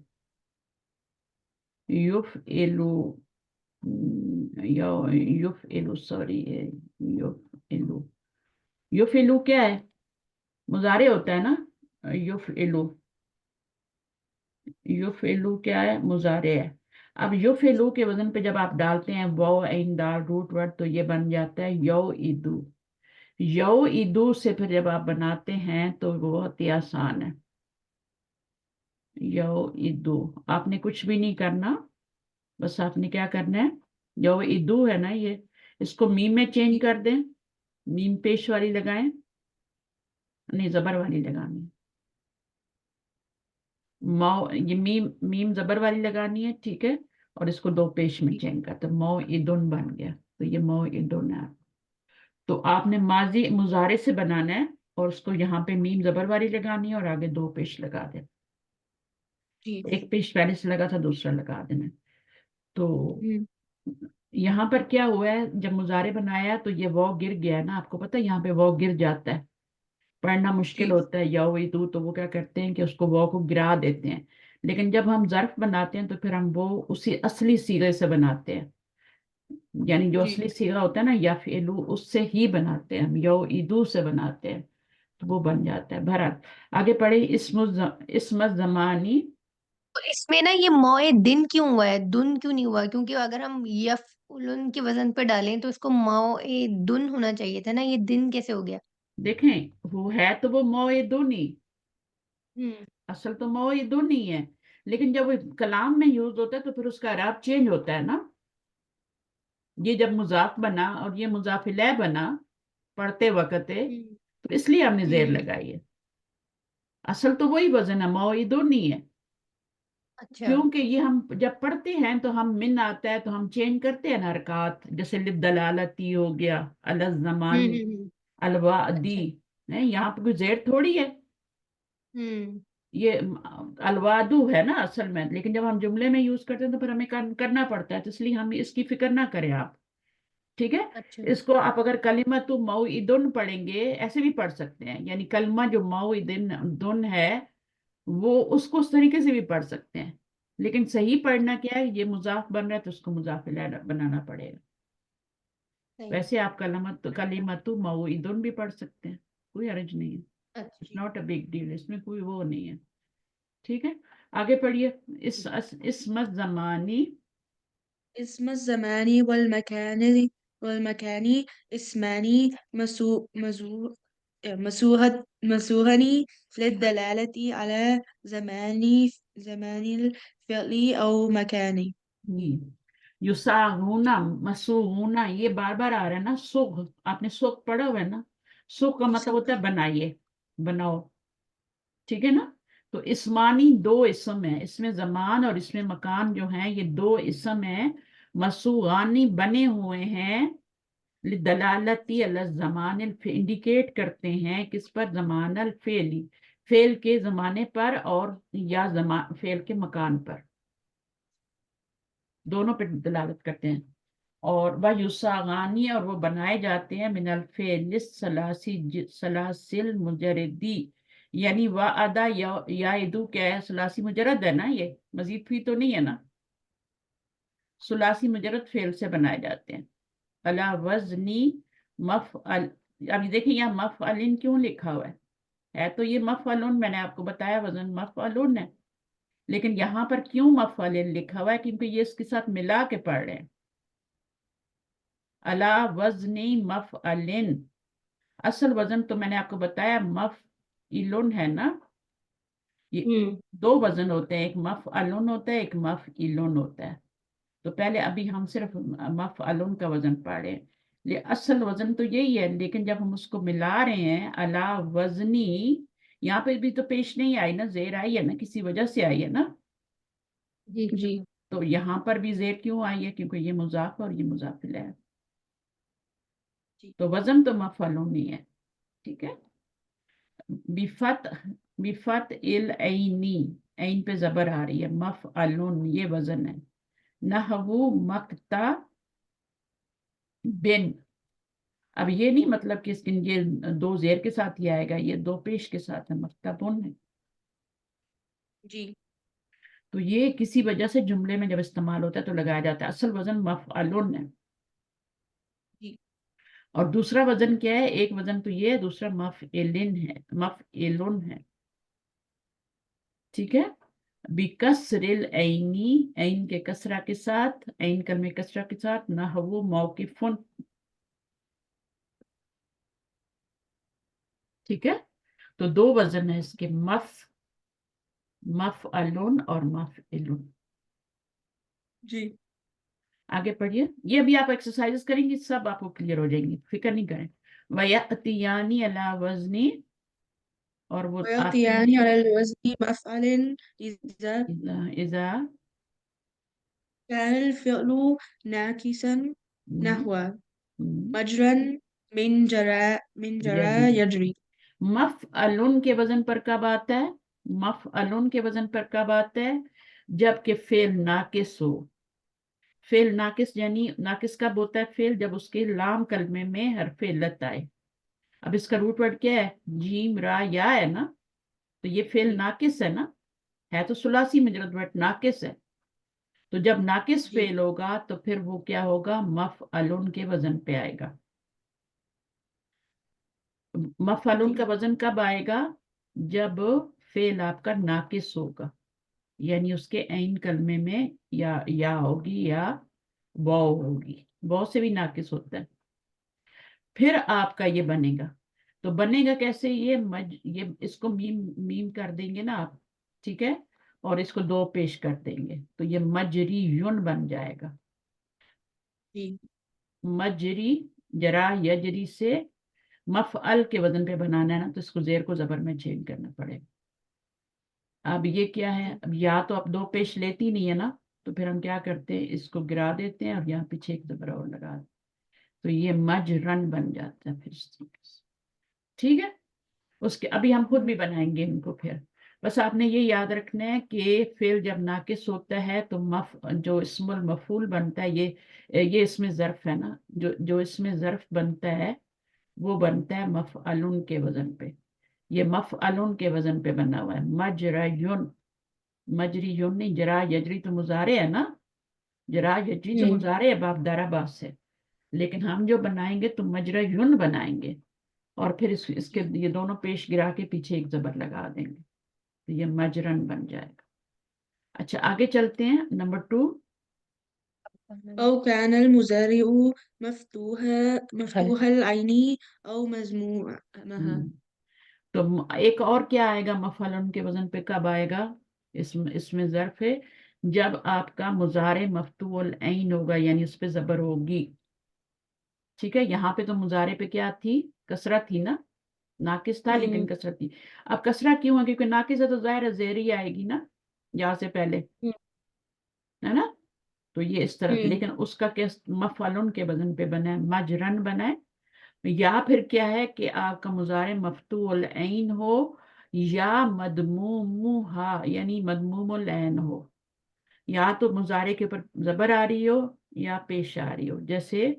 युफ एलू, युफ एलू, सॉरी, युफ एलू। युफ एलू क्या है, मुजारे होता है ना, युफ एलू, युफ एलू क्या है, मुजारे है। अब युफ एलू के वजन पे जब आप डालते हैं वाव ऐन दाल रूट वर्ड, तो ये बन जाता है यौ इदू। यौ इदू से फिर जब आप बनाते हैं तो वो बहुत ही आसान है। यौ इदू, आपने कुछ भी नहीं करना, बस आपने क्या करना है, यौ इदू है ना ये, इसको मीम में चेंज कर दें, मीम पेश वाली लगाएं, नहीं जबर वाली लगानी है। मौ, ये मीम मीम जबर वाली लगानी है, ठीक है। और इसको दो पेश में चेंज कर, तो मौ इदुन बन गया। तो ये मौ इदुन है। तो आपने माजी मुजारे से बनाना है, और उसको यहाँ पे मीम जबर वाली लगानी है, और आगे दो पेश लगा देना। जी। एक पेश पहले से लगा था, दूसरा लगा देना। तो हम्म। यहाँ पर क्या हुआ है, जब मुजारे बनाया तो ये वॉ गिर गया है ना, आपको पता है यहाँ पे वॉ गिर जाता है, पढ़ना मुश्किल जी। होता है यौइदू, तो वो क्या करते हैं कि उसको वॉ को गिरा देते हैं। लेकिन जब हम ज़र्फ बनाते हैं तो फिर हम वो उसी असली सीगे से बनाते हैं, यानी जो जी। असली सीगा होता है ना यफ़इलू, उससे ही बनाते हैं हम, यौइदू से बनाते हैं, तो वो बन जाता है। भरत आगे पढ़े, इस्म ज़मानी। तो इसमें ना ये मोए दिन क्यों हुआ है, दुन क्यों नहीं हुआ? क्योंकि अगर हम यफ उलन के वजन पे डालें तो इसको मोए दुन होना चाहिए था ना, ये दिन कैसे हो गया? देखें, वो है तो वो मौइदुन ही, हम्म। असल तो मौइदुन ही है, लेकिन जब वो कलाम में यूज होता है तो फिर उसका इराब चेंज होता है ना। ये जब मुजाफ बना और ये मुजाफ इलैह बना पढ़ते वक्त, हम्म। तो इसलिए हमने जेर हम्म। लगाई है। असल तो वही वजन है, मौइदुन नहीं है। अच्छा। क्योंकि ये हम जब पढ़ते हैं तो हम मिन आता है तो हम चेंज करते हैं ना हरकत, जैसे लिद्दलालती हो गया, अलज जमान, हम्म। अलवादी, अच्छा। है यहाँ पे कोई जेर थोड़ी है, हम्म। ये अलवादू है ना असल में। लेकिन जब हम जुमले में यूज करते हैं तो फिर हमें करना पड़ता है, तो इसलिए हम इसकी फिक्र ना करें आप, ठीक है। अच्छा। इसको आप अगर कलिमतु मौइदुन पढ़ेंगे, ऐसे भी पढ़ सकते हैं, यानी कलमा जो मौइदुन है वो उसको उस तरीके से भी पढ़ सकते हैं। लेकिन सही पढ़ना क्या है, ये मुजाफ बन रहा है तो उसको मुजाफ इलैह बनाना पड़ेगा। सही। वैसे आप कलिमतु मौइदुन भी पढ़ सकते हैं, कोई हर्ज नहीं है, अच्छा it's not a big deal, इसमें कोई वो नहीं है। ठीक है, आगे पढ़िए। इसमत ज़मानी, اسم الزمان والمكان اسمان مسوغان للدلالة على زمان الفعل أو مكانه. युसागुना मसूगुना, ये बार बार आ रहा है ना। सुग, आपने सुग पढ़ा हुआ है ना, सुग का मतलब होता है बनाइए, बनाओ, ठीक है ना। तो इस्मानी दो इसम है, इसमें जमान और इसमें मकान जो है, ये दो इसम है, मसूगानी बने हुए हैं, दलालती अल जमान, इंडिकेट करते हैं किस पर, जमान अल फेली, फेल के जमाने पर, और या जमान फेल के मकान पर, दोनों पे दलालत करते हैं। और वह युसागानी, और वो बनाए जाते हैं, मिनल फेलिस सलासिल मुजरदी, यानी वा अदा यादू क्या है, सलासी मुजरद है ना, ये मजीद फी तो नहीं है ना, सुलासी मुजरद फेल से बनाए जाते हैं। अला वजनी मफअल, अभी देखिए यहाँ मफअलिन क्यों लिखा हुआ है तो ये मफअलुन, मैंने आपको बताया वजन मफअलुन है, लेकिन यहाँ पर क्यों मफअलिन लिखा हुआ है, क्योंकि ये इसके साथ मिला के पढ़ रहे हैं। अला वजनी मफअलिन, असल वजन तो मैंने आपको बताया मफइलुन है ना, ये दो वजन होते हैं, एक मफअलुन होता है, एक मफइलुन होता है। तो पहले अभी हम सिर्फ मफअलुन का वजन पढ़ रहे हैं, ये असल वजन तो यही है, लेकिन जब हम उसको मिला रहे हैं अला वजनी, यहाँ पे भी तो पेश नहीं आई ना, जेर आई है ना, किसी वजह से आई है ना। जी जी तो यहाँ पर भी जेर क्यों आई है, क्योंकि ये मुजाफ और ये मुजाफिल है, तो वजन तो मफअलुन नहीं है, ठीक है। बिफत, बिफत इल ऐनी, ऐन पे जबर आ रही है, मफअलुन ये वजन है। नहवु मक्ता बिन, अब ये नहीं मतलब कि इसके ये दो जेर के साथ ही आएगा, ये दो पेश के साथ है, मक्तबुन है। जी तो ये किसी वजह से जुमले में जब इस्तेमाल होता है तो लगाया जाता है, असल वजन मफअलुन है। जी और दूसरा वजन क्या है, एक वजन तो ये है, दूसरा मफइलिन है, मफइलुन है, ठीक है। बिकसरिल ऐनी, ऐन के कसरा के साथ, ऐन कलमे कसरा के साथ, नहवु मौकिफुन, ठीक है। तो दो वजन है इसके, मफअलुन और मफइलुन। जी आगे पढ़िए, ये अभी आप एक्सरसाइजेस करेंगे, सब आपको क्लियर हो जाएंगी, फिक्र नहीं करें। वयअतियानी अला वजनी, और वो आते हैं ويأتيان على الوزن مفعل إذا इज़ा كان الفعل ناقصا نحو हम्म, مجرا من جرى यजरी, يجري. मफअलुन के वजन पर कब आता है, मफअलुन के वजन पर कब आता है, जबकि फेल नाकिस हो। फेल नाकिस यानी नाकिस कब होता है फेल, जब उसके लाम कलमे में हरफे इल्लत आए। अब इसका रूट वर्ड क्या है, जीम रा या है ना, तो ये फेल जी नाकिस है ना, है तो सुलासी मुजरद वर्ड नाकिस है। तो जब नाकिस जी फेल होगा तो फिर वो क्या होगा, मफअलुन के वजन पे आएगा। मफअलुन जी का वजन कब आएगा, जब फेल आपका नाकिस होगा, यानी उसके ऐन कलमे में या होगी या वाव होगी, वाव से भी नाकिस होता है, फिर आपका ये बनेगा। तो बनेगा कैसे, ये इसको मीम मीम कर देंगे ना आप, ठीक है, और इसको दो पेश कर देंगे, तो ये मजरी युन बन जाएगा। जी मजरी, जरा यजरी से मफअल के वजन पे बनाना है ना, तो इसको जेर को जबर में चेंज करना पड़ेगा। अब ये क्या है, अब या तो आप दो पेश लेती नहीं है ना, तो फिर हम क्या करते हैं, इसको गिरा देते हैं और यहाँ पीछे एक जबर और लगा देते हैं, तो ये मजरन बन जाता है फिर इस तरीके से, ठीक है। उसके अभी हम खुद भी बनाएंगे इनको फिर, बस आपने ये याद रखना है कि फिर जब नाकिस होता है तो जो इस्मुल मफूल बनता है, ये इसमें ज़र्फ है ना, जो इसमें ज़र्फ बनता है वो बनता है मफअलुन के वजन पे, ये मफअलुन के वजन पे बना हुआ है, मजरयुन, मजरीयुन नहीं, जरा यजरी तो मुजारे है ना, जरा यजरी तो मुजारे है बाप दारा बास से, लेकिन हम जो बनाएंगे तो मजरयुन बनाएंगे, اور پھر اس کے یہ دونوں پیش گرا کے پیچھے ایک زبر لگا دیں گے تو یہ مجرن بن جائے گا. اچھا آگے چلتے ہیں. نمبر 2. أو كان المضارع مفتوح العين أو مضمومها. تو ایک اور کیا آئے گا مفعول کے وزن پہ کب آئے گا؟ اس میں ظرف ہے جب آپ کا مضارع مفتوح العین ہوگا یعنی اس پہ زبر ہوگی. ٹھیک ہے. یہاں پہ تو مضارع پہ کیا تھی؟ کسرت تھی نا. ناقص تھا لیکن کسرت تھی. اب کسرت کیوں ہے؟ کیونکہ ناقص ہے تو ظاہر ہے زیر ہی آئے گی نا یا سے پہلے، ہے نا. تو یہ اس طرح تھی. لیکن اس کا کیا مفعول کے وزن پہ بنا ہے، مجرن بنا ہے. یا پھر کیا ہے کہ آپ کا مضارع مفتوح العین ہو یا مدمومھا یعنی مدموم العین ہو. یا تو مضارع کے اوپر زبر آ رہی ہو یا پیش آ رہی ہو. جیسے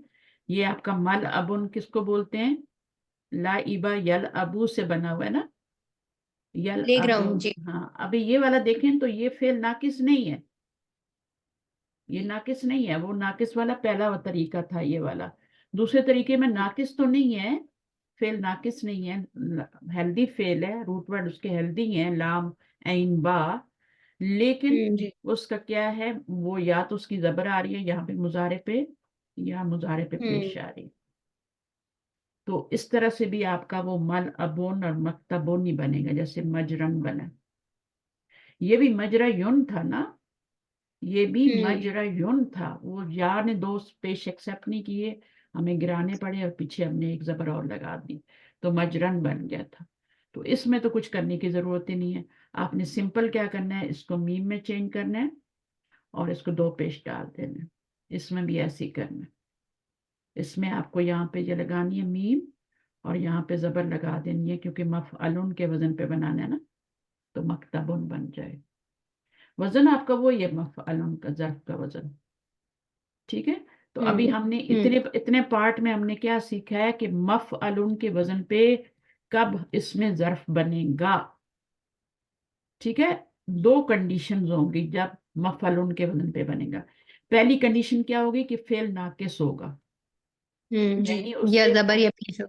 یہ آپ کا مل ابن کس کو بولتے ہیں؟ لائبہ یل ابو سے بنا ہوا ہے نا. یل پلے ابو. گراؤنڈ. جی. ہاں ابھی یہ والا دیکھیں تو یہ فعل ناقص نہیں ہے، یہ ناقص نہیں ہے. وہ ناقص والا پہلا طریقہ تھا یہ والا. دوسرے طریقے میں ناقص تو نہیں ہے، فعل ناقص نہیں ہے، ہیلدی فعل ہے، روٹ ورڈ اس کے ہیلدی ہیں لام عین با. لیکن جی. اس کا کیا ہے وہ یا تو اس کی زبر آ رہی ہے یہاں پہ مضارع پہ یا مضارع پہ پیش آ رہی ہے. تو اس طرح سے بھی آپ کا وہ مل ابون اور مکتبون نہیں بنے گا جیسے مجرن بنا. یہ بھی مجرا یون تھا نا، یہ بھی مجرا یون تھا. وہ یا نے دو پیش ایکسپٹ نہیں کیے، ہمیں گرانے پڑے اور پیچھے ہم نے ایک زبر اور لگا دی تو مجرن بن گیا تھا. تو اس میں تو کچھ کرنے کی ضرورت ہی نہیں ہے. آپ نے سمپل کیا کرنا ہے، اس کو میم میں چینج کرنا ہے اور اس کو دو پیش ڈال دینا ہے. اس میں بھی ایسے ہی کرنا ہے. اس میں آپ کو یہاں پہ یہ لگانی ہے میم اور یہاں پہ زبر لگا دینی ہے کیونکہ مفعلن کے وزن پہ بنانا ہے نا تو مکتبن بن جائے. وزن آپ کا وہی ہے مفعلن کا، ظرف کا وزن. ٹھیک ہے. تو ابھی ہم نے اتنے پارٹ میں ہم نے کیا سیکھا ہے کہ مفعلن کے وزن پہ کب اس میں ظرف بنے گا. ٹھیک ہے. دو کنڈیشنز ہوں گی جب مفعلن کے وزن پہ بنے گا. پہلی کنڈیشن کیا ہوگی کہ فعل ناقص ہوگا یعنی اس یا کے زبر یا پیش ہو.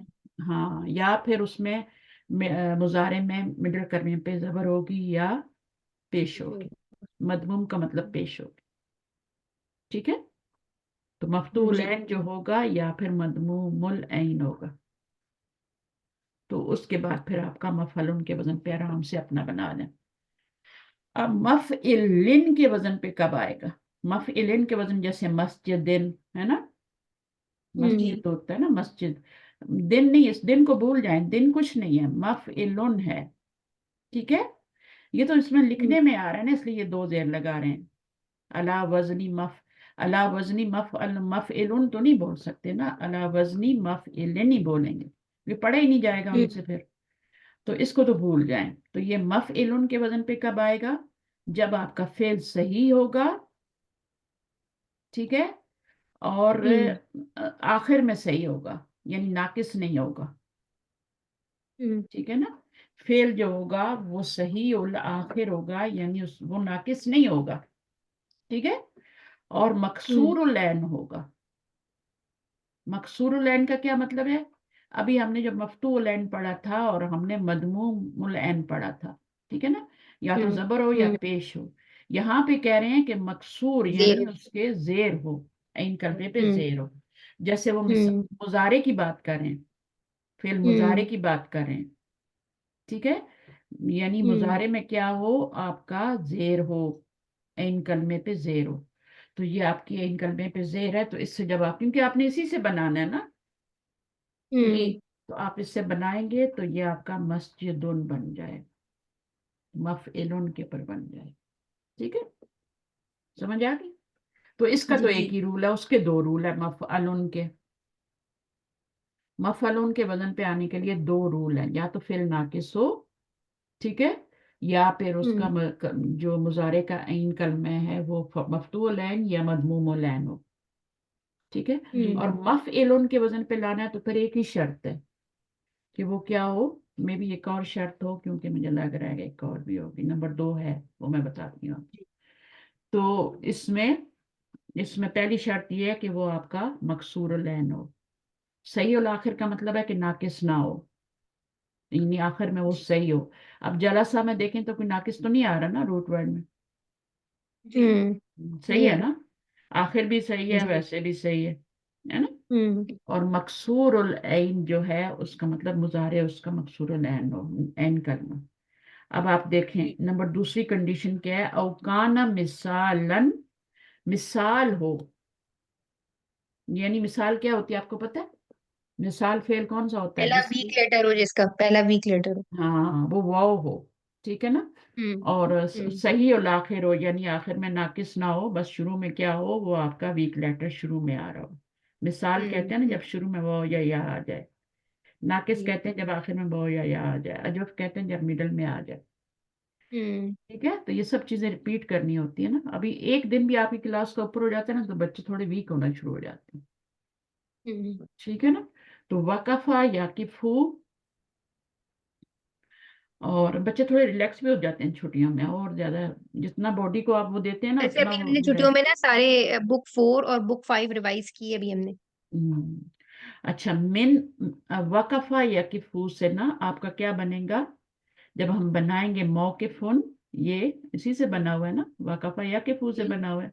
ہاں یا پھر اس میں مضارع میں مڈل کرنے پہ زبر ہوگی یا پیش ہوگی. مضموم کا مطلب پیش ہوگی. ٹھیک ہے. تو مفتوح العین جو ہوگا یا پھر مضموم العین ہوگا. تو اس کے بعد پھر آپ کا مفعول کے وزن پہ آرام سے اپنا بنا لیں. اب مفعلن کے وزن پہ کب آئے گا؟ مفعلن کے وزن جیسے مسجدن ہے نا، مسجد ہوتا ہے نا مسجد. دن نہیں، اس دن کو بھول جائیں، دن کچھ نہیں ہے، مفعلن ہے. ٹھیک ہے. یہ تو اس میں لکھنے میں آ رہا ہے نا اس لیے یہ دو زیر لگا رہے ہیں. علا وزنی مفعلن تو نہیں بول سکتے نا، علا وزنی مفعلن ہی بولیں گے، یہ پڑھا ہی نہیں جائے گا ان سے پھر. تو اس کو تو بھول جائیں. تو یہ مفعلن کے وزن پہ کب آئے گا؟ جب آپ کا فعل صحیح ہوگا. ٹھیک ہے. اور آخر میں صحیح ہوگا یعنی ناقص نہیں ہوگا. ٹھیک ہے نا. فعل جو ہوگا وہ صحیح الآخر ہوگا یعنی وہ ناقص نہیں ہوگا. ٹھیک ہے. اور مکسور العین ہوگا. مکسور العین کا کیا مطلب ہے؟ ابھی ہم نے جو مفتوح العین پڑھا تھا اور ہم نے مضموم العین پڑھا تھا. ٹھیک ہے نا. یا تو زبر ہو یا پیش ہو. یہاں پہ کہہ رہے ہیں کہ مکسور یعنی اس کے زیر ہو، عین کلمے پہ زیر ہو. جیسے وہ مضارع کی بات کریں، فعل مضارع کی بات کریں. ٹھیک ہے. یعنی مضارع میں کیا ہو، آپ کا زیر ہو، عین کلمے پہ زیر ہو. تو یہ آپ کی عین کلمے پہ زیر ہے تو اس سے جب آپ، کیونکہ آپ نے اسی سے بنانا ہے نا، تو آپ اس سے بنائیں گے تو یہ آپ کا مسجدن بن جائے، مفعلن کے پر بن جائے. ٹھیک ہے. سمجھ آ گئی. تو اس کا تو ایک ہی رول ہے، اس کے دو رول ہے مفعلن کے. مفعلن کے وزن پہ آنے کے لیے دو رول ہیں، یا تو فعل ناقص ہو، ٹھیک ہے، یا پھر اس کا جو مضارع کا عین کلمہ ہے وہ مفتوح العین یا مضموم العین ہو. ٹھیک ہے. اور مفعلن کے وزن پہ لانا ہے تو پھر ایک ہی شرط ہے کہ وہ کیا ہو، میں بھی ایک اور شرط ہو کیونکہ مجھے لگ رہا ہے کہ ایک اور بھی ہوگی. نمبر 2 ہے وہ میں بتاتی ہوں. تو اس میں پہلی شرط یہ ہے کہ وہ آپ کا مکسور العین ہو. صحیح الآخر کا مطلب ہے کہ ناقص نہ ہو. यानी आखिर में वो सही हो। अब जलसा में देखें तो कोई नाकिस तो नहीं आ रहा ना रूट वर्ड में, सही नहीं है आ रहा। ना, आखिर भी सही है जी। वैसे भी सही है ना। हम्म। और मकसूरुल ऐन जो है उसका मतलब मुजारे उसका मकसूरुल ऐन ऐन करना। अब आप देखें नंबर दूसरी कंडीशन क्या है, औकाना मिसालन, मिसाल हो, यानी मिसाल क्या होती है आपको पता है, मिसाल फेल कौन सा होता है पहला जिसकी, वीक लेटर हो, जिसका पहला वीक लेटर हो। हाँ वो वाव हो, ठीक है ना। हम्म। और हम्म। सही और आखिर हो, यानी आखिर में नाकिस ना हो, बस शुरू में क्या हो, वो आपका वीक लेटर शुरू में आ रहा हो। मिसाल कहते हैं ना जब शुरू में वो या आ जाए, नाकिस जी। कहते हैं जब आखिर में वो या आ जाए, अजब कहते हैं जब मिडल में आ जाए। हम्म। ठीक है, तो ये सब चीजें रिपीट करनी होती है ना। अभी एक दिन भी आपकी क्लास का ऊपर हो जाता है ना तो बच्चे थोड़े वीक होना शुरू हो जाते हैं, हम्म। ठीक है ना। तो वकफा याकिफू, और बच्चे थोड़े रिलैक्स भी हो जाते हैं छुट्टियों में, और ज्यादा जितना बॉडी को आप वो देते हैं ना वैसे उतना अभी वो हमने छुट्टियों में ना सारे बुक 4 और बुक 5 रिवाइज की है अभी हमने। हम्म, अच्छा मिन वकफा याकिफू से ना आपका क्या बनेगा, जब हम बनाएंगे मौकिफुन, ये इसी से बना हुआ है ना, वकफा याकिफू से जी। बना हुआ है।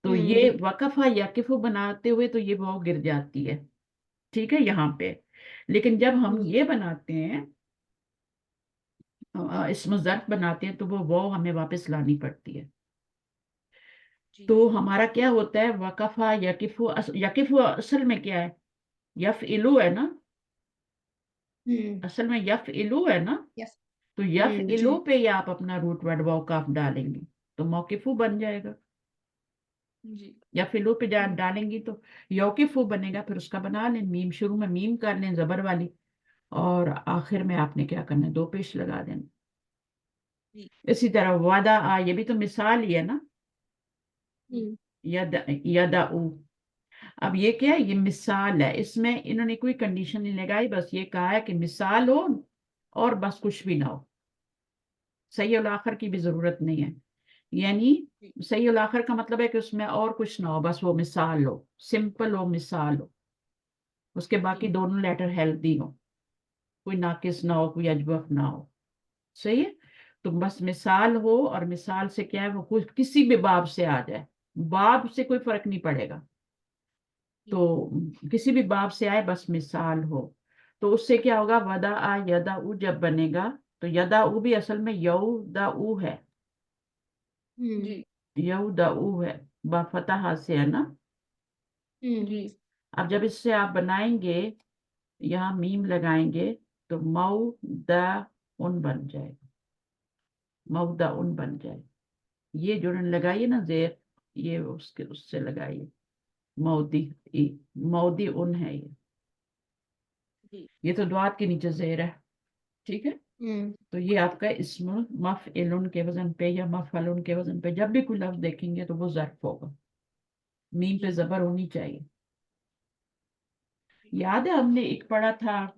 तो ये वकफा याकिफू बनाते हुए तो ये वाव गिर जाती है, ठीक है यहाँ पे। लेकिन जब हम ये बनाते हैं इसमें ज़र्फ बनाते हैं तो वो वाव हमें वापस लानी पड़ती है। तो हमारा क्या होता है, वकफा यकिफु, यकिफु असल में क्या है, यफ इलू है ना, हम्म। असल में यफ इलू है ना। यस। तो यफ इलू पे ही आप अपना रूट वर्ड वाव काफ डालेंगे तो मौकिफु बन जाएगा। जी। यफ इलू पे डालेंगी तो यौकिफु बनेगा, फिर उसका बना लें मीम, शुरू में मीम कर लें जबर वाली, और आखिर में आपने क्या करना है, दो पेश लगा देना। जी। इसी तरह वादा आ, ये भी तो मिसाल ही है ना, हम्म। यद यदाऊ। अब ये क्या है, ये मिसाल है, इसमें इन्होंने कोई कंडीशन नहीं लगाई, बस ये कहा है कि मिसाल हो और बस कुछ भी ना हो, सही और आखिर की भी जरूरत नहीं है। यानी सही और आखिर का मतलब है कि उसमें और कुछ ना हो, बस वो मिसाल हो, सिंपल हो, मिसाल हो, उसके बाकी दोनों लेटर हेल्दी हो, कोई नाकिस ना हो, कोई अजबफ ना हो, सही है। तो बस मिसाल हो, और मिसाल से क्या है, वो कुछ किसी भी बाब से आ जाए, बाब से कोई फर्क नहीं पड़ेगा, तो किसी भी बाब से आए बस मिसाल हो। तो उससे क्या होगा, वदा आ यदा उ जब बनेगा, तो यदा उ भी असल में यऊ दा उ है, जी। यऊ दा उ है, बा फतहा से है ना। जी। अब जब इससे आप बनाएंगे, यहाँ मीम लगाएंगे तो मऊ दा उन बन जाएगा, मऊ दा उन बन जाए। ये जुड़न लगाइए ना जेर, ये उसके उससे लगाइए, मौदी मौदी उन है ये तो द्वात के नीचे जेर है, ठीक है। हम्म। तो ये आपका इस्म मफइलुन के वजन पे या मफअलुन के वजन पे जब भी कोई लफ्ज देखेंगे तो वो ज़र्फ होगा, मीम पे जबर होनी चाहिए। याद है हमने एक पढ़ा था,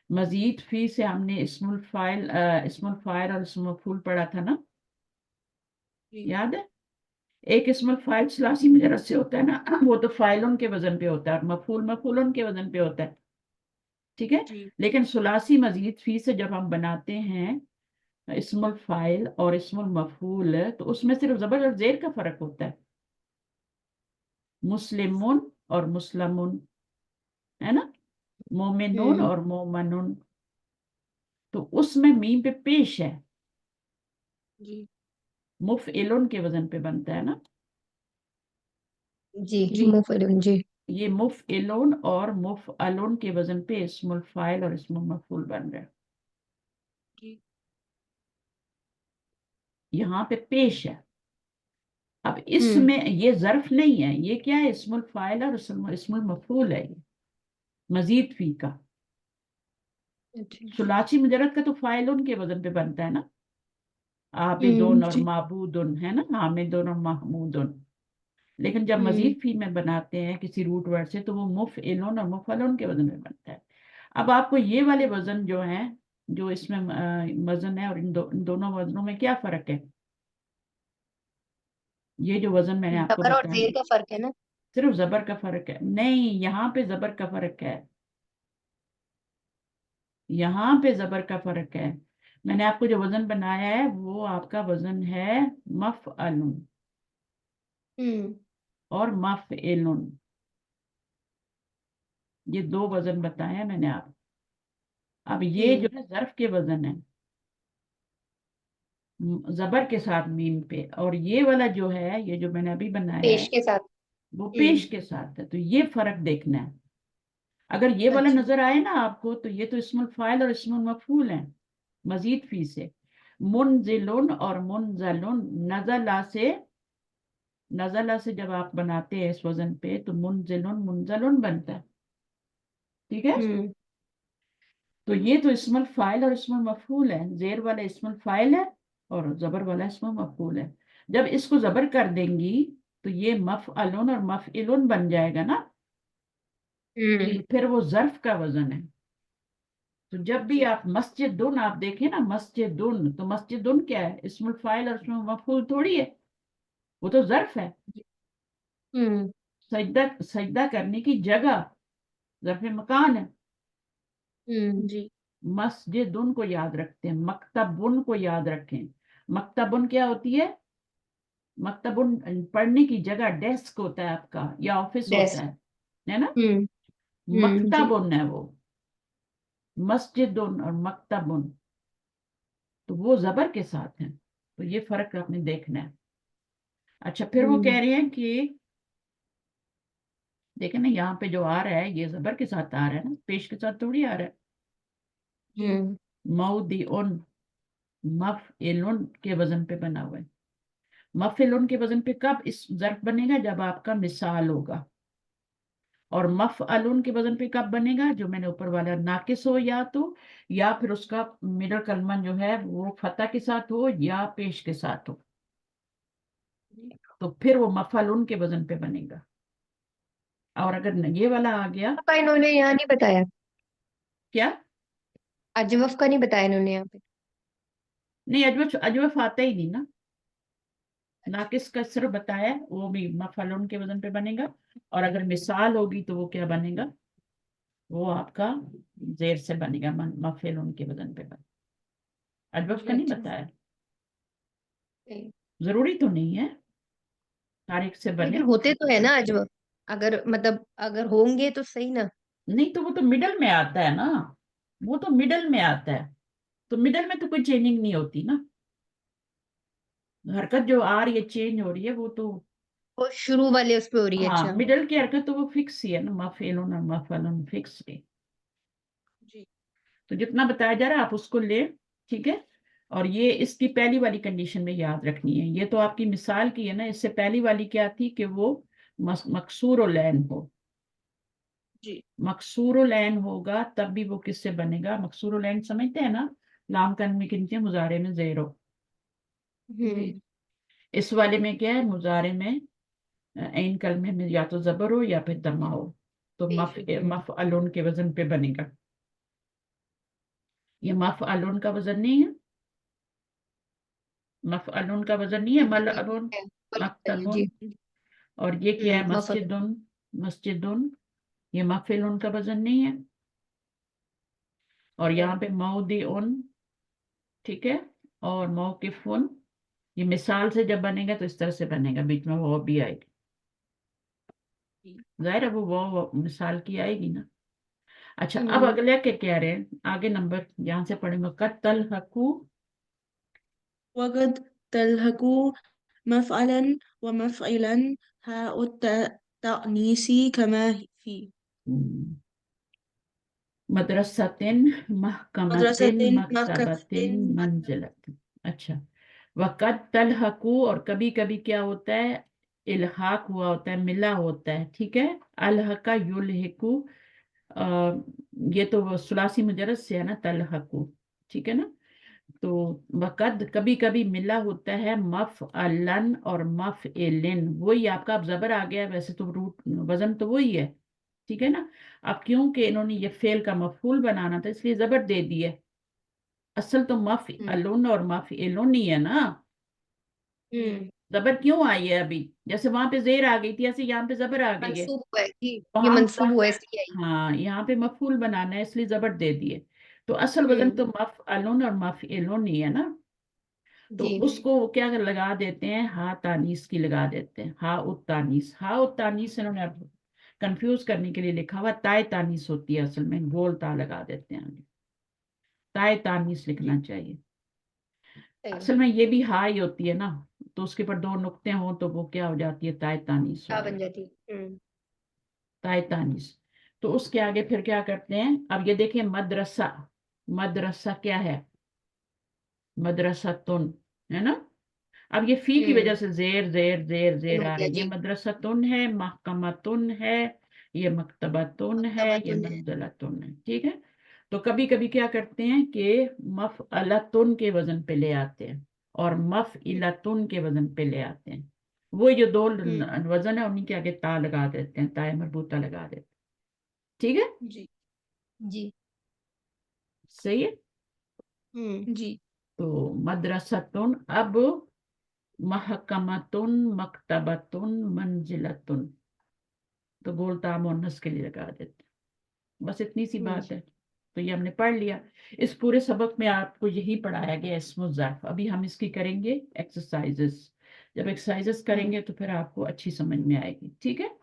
मजीद फी से हमने इस्मुल फाइल और इस्मुल मफूल पढ़ा था ना, याद है। एक इस्मुल फाइल सलासी मुजर्रद से होता है ना, वो तो फाइलुन के वजन पे होता है, और मफूल मफूलुन के वजन पे होता है, ठीक है। लेकिन सुलासी मजीद फी से जब हम बनाते हैं इस्मुल फाइल और इस्मुल मफूल, तो उसमें सिर्फ जबर और जेर का फर्क होता है, मुस्लिमुन और मुस्लमुन, है ना, मोमिनुन और मोमनुन। तो उसमें मीम पे पेश है, जी। मुफइलुन के वजन पे बनता है ना, जी मुफअलिन जी। ये मुफइलुन और मुफअलुन के वजन पे इस्मुल फाइल और इस्मुल मफूल बन रहा है, जी। यहाँ पे पेश है। अब हम्म। इसमें ये ज़र्फ नहीं है, ये क्या है, इस्मुल फाइल और इस्मुल मफूल है, ये मजीद फी का। अच्छा। सुलासी मुजरद का तो फाइलुन के वजन पे बनता है ना, आबिदुन और माबूदुन, है ना, हामिदुन और महमूदुन। लेकिन जब मजीद फी में बनाते हैं किसी रूट वर्ड से तो वो मुफइलुन और मुफअलुन के वजन में बनता है। अब आपको ये वाले वजन जो हैं, जो इसमें वजन है, और इन दोनों वजनों में क्या फर्क है, ये जो वजन मैंने आपको जबर और बताया, जेर का फर्क है ना। सिर्फ जबर का फर्क है, नहीं यहाँ पे जबर का फर्क है, यहाँ पे जबर का फर्क है। मैंने आपको जो वजन बनाया है वो आपका वजन है मफअलुन और मफइलुन, ये दो वजन बताए हैं मैंने आप। अब ये जो है ज़र्फ के वजन है जबर के साथ मीम पे, और ये वाला जो है, ये जो मैंने अभी बनाया पेश है के साथ। वो पेश के साथ है। तो ये फर्क देखना है। अगर ये वाला अच्छा। नजर आए ना आपको तो ये तो इस्मुल फाइल और इस्मुल मफूल है मजीद फी से। मुनजिलुन और मुनजलुन, नजला से जब आप बनाते हैं इस वजन पे तो मुनजिलुन मुनजलुन बनता है, ठीक है। तो ये तो इस्मुल फाइल और इस्मुल मफूल है, जेर वाला इस्मुल फाइल है और जबर वाला इस्मुल मफूल है। जब इसको जबर कर देंगी तो ये मफअलुन और मफइलुन बन जाएगा ना, तो फिर वो ज़र्फ का वजन है। तो जब भी आप मस्जिदुन आप देखें ना, मस्जिदुन, तो मस्जिदुन क्या है, इस्मुल फाइल और इस्मुल मफूल थोड़ी है, वो तो ज़र्फ है। सजदा सजदा करने की जगह ज़र्फ मकान है। जी मस्जिदुन को याद रखते हैं, मकतबुन को याद रखें। मकतबुन क्या होती है, मकतबुन पढ़ने की जगह, डेस्क होता है आपका या ऑफिस होता डेस्क। है ना। जी। मकतबुन है वो, मस्जिदुन और मकतबुन, तो वो जबर के साथ है। तो ये फर्क आपने देखना है। अच्छा, फिर वो कह रहे हैं कि देखें ना, यहाँ पे जो आ रहा है ये जबर के साथ आ रहा है ना, पेश के साथ थोड़ी आ रहा है। मौदिउन मफइलुन के वजन पे बना हुआ है। मफइलुन के वजन पे कब इस ज़र्फ बनेगा, जब आपका मिसाल होगा। और मफअलुन के वजन पे कब बनेगा, जो मैंने ऊपर वाला नाकिस हो, या फिर उसका मिडल कलमा जो है वो फतह के साथ हो या पेश के साथ हो, तो फिर वो मफअलुन के वजन पे बनेगा। और अगर ये वाला आ गया, का इन्होंने यहाँ नहीं बताया, क्या अजवफ का नहीं बताया इन्होंने यहाँ पे। नहीं, अजवफ अजवफ आता ही नहीं ना। नाकिस का सिर्फ बताया, वो भी मफअलुन के वजन पे बनेगा। और अगर मिसाल होगी तो वो क्या बनेगा, वो आपका जेर से बनेगा, मफअलुन के वजन पे बनेगा। अजवफ का नहीं अच्छा। बताया, नहीं, जरूरी तो नहीं है तारीख से बने। लेकिन होते तो है ना अजवफ, अगर मतलब अगर होंगे तो सही ना। नहीं तो वो तो मिडल में आता है ना, वो तो मिडल में आता है, तो मिडल में तो कोई चेंजिंग नहीं होती ना। हरकत जो आ रही है चेंज हो रही है वो तो, वो शुरू वाले उस पे हो रही है। हाँ, अच्छा। मिडल की हरकत तो वो फिक्स ही है ना, मफइलुन और मफअलुन फिक्स है। जी तो जितना बताया जा रहा है आप उसको ले, ठीक है। और ये इसकी पहली वाली कंडीशन में याद रखनी है, ये तो आपकी मिसाल की है ना। इससे पहली वाली क्या थी कि वो मकसूर और लैन हो। जी मकसूर लैन होगा तब भी वो किससे बनेगा, मकसूर लैन समझते हैं ना, लाम कन में किनते मुजारे में जेरो। जी इस वाले में क्या है, मुजारे में ऐन कलमे में या तो जबर हो या फिर दमा हो, तो मफ अलून के वजन पे बनेगा। ये मफ अलून का वजन नहीं है, मफ अलून का वजन नहीं है, मल अलून जी। मक्तबुन। और ये क्या है, मफल। मस्जिदुन, मस्जिदुन, ये मफिलुन का वजन नहीं है। और यहाँ पे मौदिउन, ठीक है, और मौकिफुन, ये मिसाल से जब बनेगा तो इस तरह से बनेगा, बीच में वो भी आएगी, जाहिर है वो मिसाल की आएगी ना। अच्छा, अब अगले के कह रहे हैं, आगे नंबर यहाँ से पढ़ेंगे, कद तलहकू, وقد تلهكوا مفعلا ومفعلا هاء التأنيث كما في मदरसतिन महकमतिन मदरसतिन मकतबतिन मकतबतिन मंजिलतिन। अच्छा, वक़द तलहकू, और कभी कभी क्या होता है, इल्हाक हुआ होता है, मिला होता है, ठीक है। अलहका युलहिकू, अ, ये तो सुलासी मुजरद से है ना, तलहकू, ठीक है ना। तो वक़द कभी कभी मिला होता है मफ अलन और मफ एलिन, वही आपका अब जबर आ गया है, वैसे तो रूट वजन तो वही है, ठीक है ना। अब क्योंकि इन्होंने ये फेल का मफूल बनाना था इसलिए जबर दे दिया, असल तो मफ अलोन और मफ एलोन ही है ना। जबर क्यों आई है अभी, जैसे वहां पे जेर आ गई थी ऐसे यहाँ पे जबर आ गई है। मंसूब हुआ है कि ये वहां मंसूब हुआ है इसलिए आई। हाँ, यहाँ पे मफूल बनाना है इसलिए जबर दे दिए। तो असल वजन तो हम्म, मफअलुन और मफइलुन ही है ना, तो जी उसको वो क्या लगा देते हैं, हा तानीस की लगा देते हैं, हा उत तानीस। हा उत तानीस इन्होंने अब कंफ्यूज करने के लिए लिखा हुआ, ताय तानीस होती है असल में, गोल ता लगा देते हैं आगे, ताय तानीस जी लिखना चाहिए। सही असल में ये भी हा ही होती है ना, तो उसके ऊपर दो नुक्ते हों तो वो क्या हो जाती है, ताय तानीस हो क्या बन जाती जाती। है, ताय तानीस। तो उसके आगे फिर क्या करते हैं, अब ये देखिए मदरसा, मदरसा क्या है, मदरसतुन, है ना। अब ये फी की वजह हम्म, से जेर जेर जेर इन जेर हो आ रहा गया है, ये जी। मदरसतुन है, महकमतुन है, ये मकतबतुन है, ये मकतबतुन है। मंजलतुन है, ठीक है। तो कभी कभी क्या करते हैं कि मफअलतुन के वजन पे ले आते हैं और मफइलतुन के वजन पे ले आते हैं, वो जो दो हम्म, वजन है उन्हीं के आगे ता लगा देते हैं, ताए मरबूता लगा देते हैं, ठीक है, जी जी सही है। जी तो मदरसतुन, अब महकमतुन, मकतबतुन, मंजिलतुन, तो गोलता मुअन्नस के लिए लगा देते हैं। बस इतनी सी बात है, तो ये हमने पढ़ लिया। इस पूरे सबक में आपको यही पढ़ाया गया इस्मुल ज़र्फ। अभी हम इसकी करेंगे एक्सरसाइजेस, जब एक्सरसाइजेस करेंगे तो फिर आपको अच्छी समझ में आएगी, ठीक है।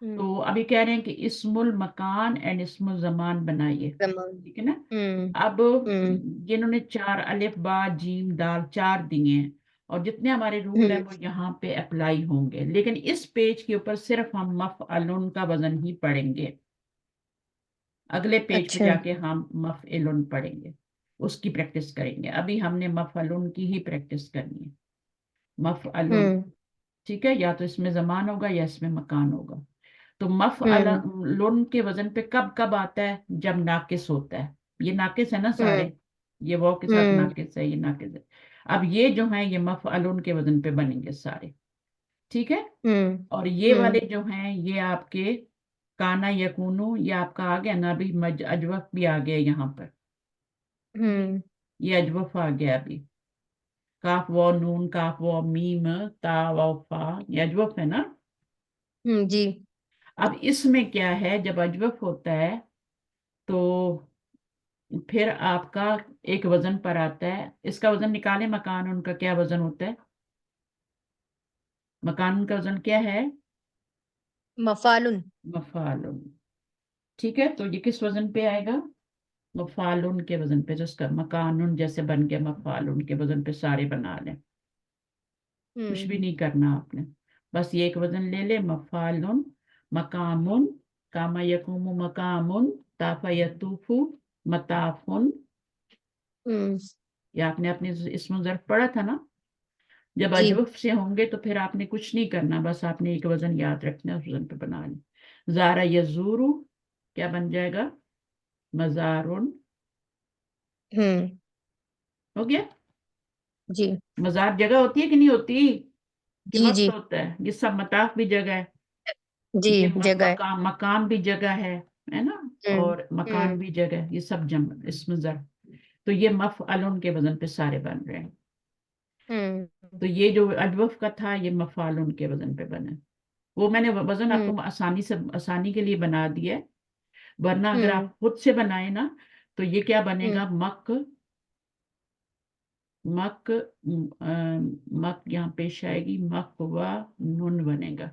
तो अभी कह रहे हैं कि इस्मुल मकान एंड इस्मुल जमान बनाइए, जमान। ठीक है ना। हम्म, अब हम्म, ये इन्होंने चार, अलिफ बा जीम दाल, चार दिए हैं, और जितने हमारे रूल हैं हम्म, वो यहाँ पे अप्लाई होंगे, लेकिन इस पेज के ऊपर सिर्फ हम मफअलुन का वजन ही पढ़ेंगे, अगले पेज पे अच्छा। जाके हम मफइलुन पढ़ेंगे, उसकी प्रैक्टिस करेंगे। अभी हमने मफअलुन की ही प्रैक्टिस करनी है, मफअलुन, हम्म, ठीक है। या तो इसमें जमान होगा या इसमें मकान होगा। तो हम्म, मफअलुन के वजन पे कब कब आता है, जब नाकिस होता है, ये नाकिस है ना हम्म, सारे, ये वाव के साथ हम्म, नाकिस है, ये नाकिस है। अब ये जो है ये मफअलुन के वजन पे बनेंगे सारे, ठीक है। हम्म, और ये वाले हम्म, जो हैं ये आपके काना यकूनु, ये आपका आ गया ना, अभी अजवफ भी आ गया यहाँ पर, हम्म, ये अजवफ आ गया अभी, काफ वाव नून, काफ वाव मीम, ता वाव फा, ये अजवफ है ना। जी अब इसमें क्या है, जब अजवफ होता है तो फिर आपका एक वजन पर आता है, इसका वजन निकाले, मकान उनका क्या वजन होता है, मकान उनका वजन क्या है, मफालुन। मफालुन, ठीक है। तो ये किस वजन पे आएगा, मफालुन के वजन पे, जिसका मकानुन जैसे बन गया, मफालुन के वजन पे सारे बना लें, कुछ भी हम्म, नहीं करना आपने, बस ये एक वजन ले ले, मफालुन, मकामुन, कामा यकुमु मकामुन, ताफा यतूफु, मताफुन, हम्म, ये आपने अपने इसमें ज़र्फ पढ़ा था ना। जब जी अजवफ से होंगे तो फिर आपने कुछ नहीं करना, बस आपने एक वजन याद रखना है, उस वजन पे बना लें। जारा यजूरू क्या बन जाएगा, मजारुन, हम्म, हो गया। जी मजार जगह होती है कि नहीं होती, कि जी वक्त जी होता है, ये सब मताफ भी जगह है, जी ये जगह है। मकाम भी जगह है ना, हम्म, और मकान हम्म, भी जगह है, ये सब जम इसमें जर, तो ये मफ अलुन के वजन पे सारे बन रहे हैं। हम्म, तो ये जो अजवफ का था ये मफालुन के वजन पे बने, वो मैंने वजन हम्म, आपको आसानी से, आसानी के लिए बना दिया है, वरना अगर हम्म, आप खुद से बनाए ना तो ये क्या हम्म, बनेगा, मक, मक, मक यहाँ पेश आएगी, मक व नुन बनेगा,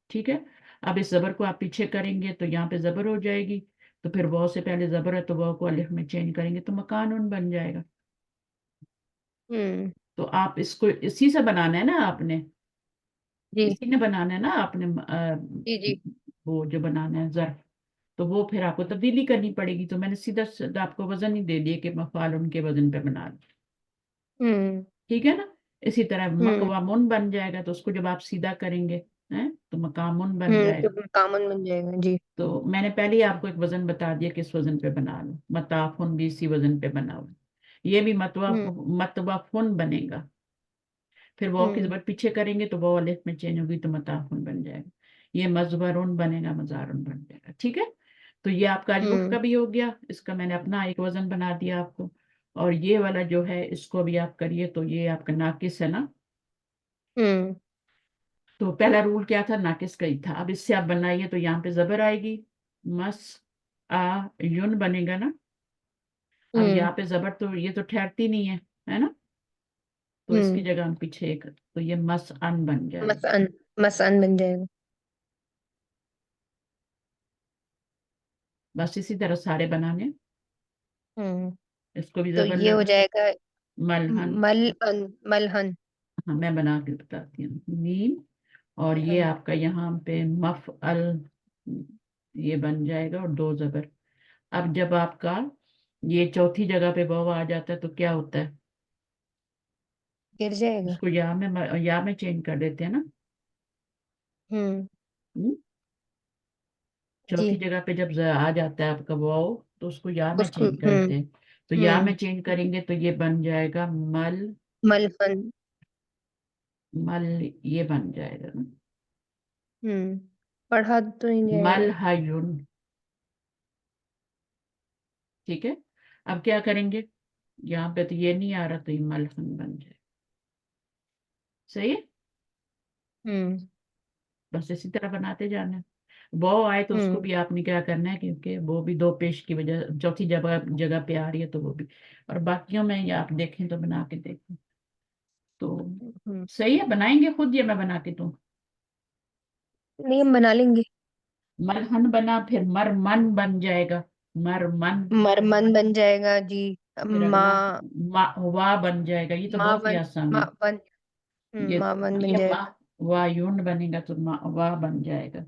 ठीक है। अब इस जबर को आप पीछे करेंगे तो यहाँ पे जबर हो जाएगी, तो फिर वाव से पहले जबर है तो वाव को अलिफ में चेंज करेंगे तो मकानुन बन जाएगा। हम्म, तो आप इसको इसी से बनाना है ना आपने, जी इसी ने बनाना है ना आपने, जी जी वो जो बनाना है जर्फ, तो वो फिर आपको तब्दीली करनी पड़ेगी, तो मैंने सीधा सीधा आपको वजन ही दे दिया कि मफाल उनके वजन पे बना लो, हम्म, ठीक है ना। इसी तरह हम्म, मकवामुन बन जाएगा, तो उसको जब आप सीधा करेंगे हैं तो मकामुन बन तो जाएगा। फिर कामन बन जाएगा जी। तो मैंने पहले ही आपको एक वजन बता दिया किस वजन पे बना लो, मताफुन भी इसी वजन पे बना हुआ, ये भी हम्म, मतवाफुन बनेगा, फिर वाव की हम्म, जबर पीछे करेंगे तो वाव अलिफ में चेंज होगी तो मताफुन बन जाएगा, ये मजबरुन बनेगा, मजारुन बन जाएगा, ठीक है। तो ये आपका अजवफ हम्म, का भी हो गया, इसका मैंने अपना एक वजन बना दिया आपको, और ये वाला जो है इसको भी आप करिए, तो ये आपका नाकिस है ना। हम्म, तो पहला रूल क्या था, नाकिस का ही था, अब इससे आप बनाइए तो यहाँ पे जबर आएगी, मस आ युन बनेगा ना, अब यहाँ पे जबर तो ये तो ठहरती नहीं है ना, तो इसकी जगह हम पीछे एक, तो ये मसअन बन जाएगा। मसन, मसन बन जाएगा। बस इसी तरह सारे बनाने, इसको भी तो जबर ये हो लगा, जाएगा मलहन। मलहन, मलहन। हाँ मैं बना के बताती हूँ, मीम, और ये आपका यहाँ पे मफअल, ये बन जाएगा, और दो जबर। अब जब आपका ये चौथी जगह पे वाव आ जाता है तो क्या होता है, गिर जाएगा। इसको या में चेंज कर देते हैं ना। हम्म। हम्म? जी। चौथी जगह पे जब आ जाता है आपका वाव, तो उसको या में उसको चेंज करते हैं। तो या में हम्म चेंज करेंगे तो ये बन जाएगा मलहन। मल, ये बन जाएगा ना, पढ़ा तो नहीं जाएगा। मलहयुन। ठीक है, अब क्या करेंगे, यहाँ पे तो ये नहीं आ रहा, तो ये मलहन बन जाए। सही है, हम्म। बस इसी तरह बनाते जाना है। वो आए तो उसको हम्म। भी आपने क्या करना है, क्योंकि वो भी दो पेश की वजह चौथी जगह जगह पे आ रही है, तो वो भी, और बाकियों में ये आप देखें तो बना के देखें तो हम्म। सही है। बनाएंगे खुद, ये मैं बना के दूं? नहीं, हम बना लेंगे। मरहन बना, फिर मरमन बन जाएगा, मरमन। मरमन बन जाएगा जी। फिर अगला माँ, वा बन जाएगा, ये तो बहुत ही मावन, आसान है। मावन। ये मावन बन ये मा जाएगा। वायुन बनेगा तो वा बन जाएगा।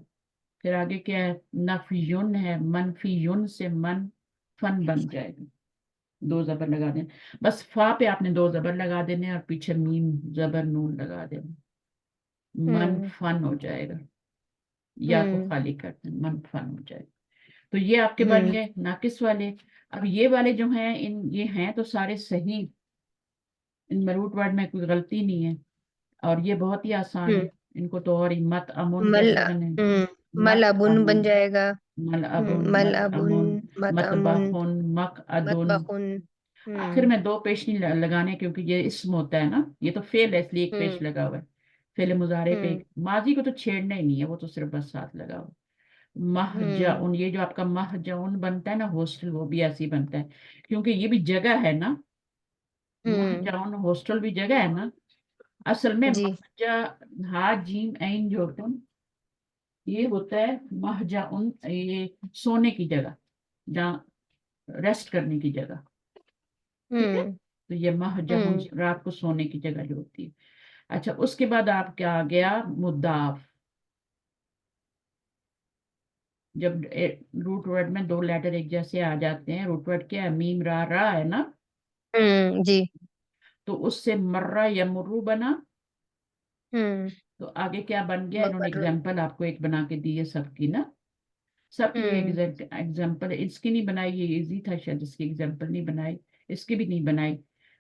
फिर आगे क्या है, नफयुन है, मनफियुन से मन फन बन जाएगा, दो जबर लगा दें। बस फा पे आपने दो जबर लगा देने, और पीछे मीम जबर नून लगा देना, मन हम्म। फन हो जाएगा। या को हम्म। खाली कर दें, मन फन हो जाएगा। तो ये आपके बन हम्म। गए नाकिस वाले। अब ये वाले जो हैं, ये हैं तो सारे सही, इनमें रूट वर्ड में कोई गलती नहीं है, और ये बहुत ही आसान हम्म। है। इनको तो और ही मत अमुन मल कैसे बने, मल मत अबुन बन अमुन, जाएगा। मल अबुन, मल मत अबुन, अमुन, मत मत अमुन, बाखुन, मक मत अदुन। बखुन। आखिर हम्म। में दो पेश नहीं लगाने, क्योंकि ये इसम होता है ना, ये तो फेल है, इसलिए एक पेश हम्म। लगा हुआ है। फेल मुजारे पे हम्म। माजी को तो छेड़ना ही नहीं है, वो तो सिर्फ बस साथ लगा हुआ। हम्म। महजाउन, ये जो आपका महजाउन बनता है ना हॉस्टल, वो भी ऐसे ही बनता है, क्योंकि ये भी जगह है ना। हम्म। महजाउन हॉस्टल भी जगह है ना। असल में जी। महजा, हा जीम ऐन जो होता है, ये होता है महजाउन, ये सोने की जगह, जहाँ रेस्ट करने की जगह। ठीक है, हम्म। तो ये महजाउन हम्म। रात को सोने की जगह जो होती है। अच्छा, उसके बाद आप क्या आ गया, मुद्दाफ। जब रूट वर्ड में दो लेटर एक जैसे आ जाते हैं, रूट वर्ड क्या है, मीम रा है ना, जी। तो उससे मर्रा या मुर्रू बना। हम्म। तो आगे क्या बन गया, इन्होंने मकर। एग्जाम्पल आपको एक बना के दी है सबकी ना, सबकी हम्म। एग्जाम्पल, इसकी नहीं बनाई, ये इजी था शायद, इसकी एग्जाम्पल नहीं बनाई, इसकी भी नहीं बनाई।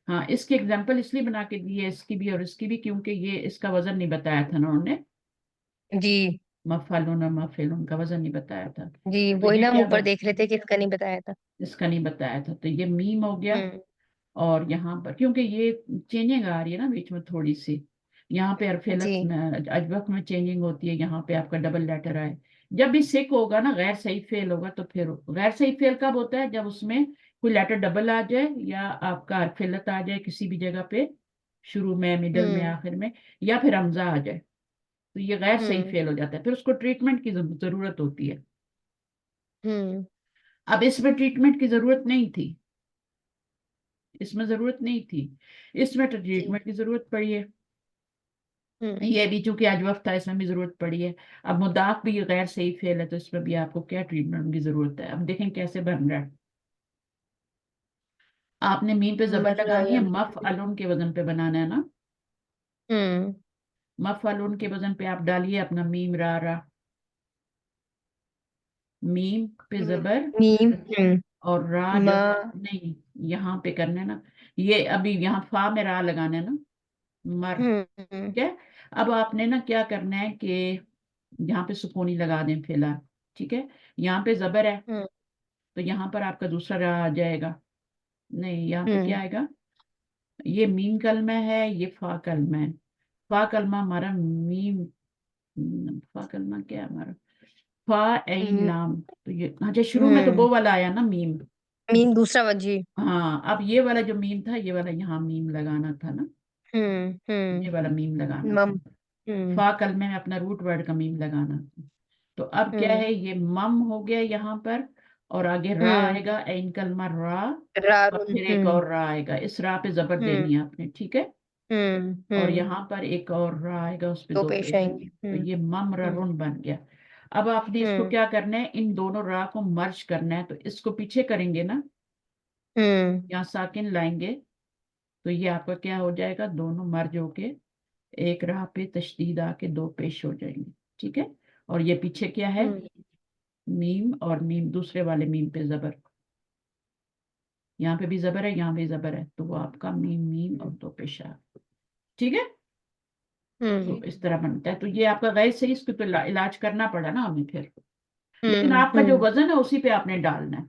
हाँ, इसकी एग्जाम्पल इसलिए बना के दी है, इसकी भी और इसकी भी, क्योंकि ये इसका वजन नहीं बताया था ना उन्होंने, जी। मफालून और मफेलून का वजन नहीं बताया था। जी, तो वही ये ना हम क्या ऊपर देख रहे थे कि इसका नहीं बताया था। इसका नहीं बताया था, तो ये मीम हो गया। हम्म। और यहाँ पर क्योंकि ये चेंजिंग आ रही है ना बीच में थोड़ी सी, यहाँ पे अरफेलत जी। में अजवक में चेंजिंग होती है, यहाँ पे आपका डबल लेटर आए। जब भी सिक होगा ना, गैर सही फेल होगा, तो फिर गैर सही फेल कब होता है, जब उसमें कोई लेटर डबल आ जाए, या आपका अरफेलत आ जाए किसी भी जगह पे, शुरू में, मिडल में, हम्म। आखिर में, या फिर हमजा आ जाए, तो ये गैर सही हम्म। फेल हो जाता है, फिर उसको ट्रीटमेंट की जरूरत होती है। हम्म। अब इसमें ट्रीटमेंट की जरूरत नहीं थी, इसमें जरूरत नहीं थी, इसमें तो जी। ट्रीटमेंट की जरूरत पड़ी है। हम्म। ये भी चूंकि आज वक्त था, इसमें भी जरूरत पड़ी है। अब मुदाफ भी गैर सही फेल है, तो इसमें भी आपको क्या ट्रीटमेंट की जरूरत है, अब देखें कैसे बन रहा है। आपने मीम पे जबर मर्रा लगानी या है, मफ अलून के वजन पे बनाना है ना। हम्म। मफ अलून के वजन पे आप डालिए अपना मीम रा, मीम पे जबर, मीम। और रा जो मा। है नहीं, यहाँ पे करना है ना, ये अभी यहाँ फा में रा लगाना है ना, मर। हम्म। ठीक है, अब आपने ना क्या करना है कि यहाँ पे सुकूनी लगा दें फिलहाल। ठीक है, यहाँ पे जबर है, हम्म। तो यहाँ पर आपका दूसरा रा आ जाएगा, नहीं यहाँ पे क्या हम्म। आएगा, ये मीम कलमा है, ये फा कलमा है। फा कलमा हमारा मीम, फा कलमा क्या है हमारा, फा ऐन हम्म। लाम, तो ये अच्छा शुरू में तो हम्म। वो वाला आया ना मीम, मीम दूसरा जी। हाँ, अब ये वाला जो मीम था, ये वाला यहाँ मीम लगाना था ना, ये वाला मीम लगाना मम। था। फा कल में अपना रूट वर्ड का मीम लगाना था। तो अब क्या है, ये मम हो गया यहाँ पर, और आगे रा आएगा, ऐन कलमा रा, और रारुन। फिर एक और रा आएगा। इस रा पे जबर देनी है आपने, ठीक है। और यहाँ पर एक और रा आएगा, उस पे दो दो पेश पेश आएंगे। आएंगे। तो ये मम रुन बन गया। अब आपने इसको क्या करना है, इन दोनों रा को मर्ज करना है। तो इसको पीछे करेंगे ना, यहाँ साकिन लाएंगे, तो ये आपका क्या हो जाएगा, दोनों मर्ज होके एक राह पे तशदीद आके दो पेश हो जाएंगे, ठीक है। और ये पीछे क्या है, मीम, और मीम दूसरे वाले मीम पे जबर, यहाँ पे भी जबर है, यहाँ भी जबर है, तो वो आपका मीम मीम और दो पेशा, ठीक है। तो इस तरह बनता है। तो ये आपका गैर सही, इसको तो इलाज करना पड़ा ना हमें फिर, लेकिन आपका जो वजन है उसी पे आपने डालना है,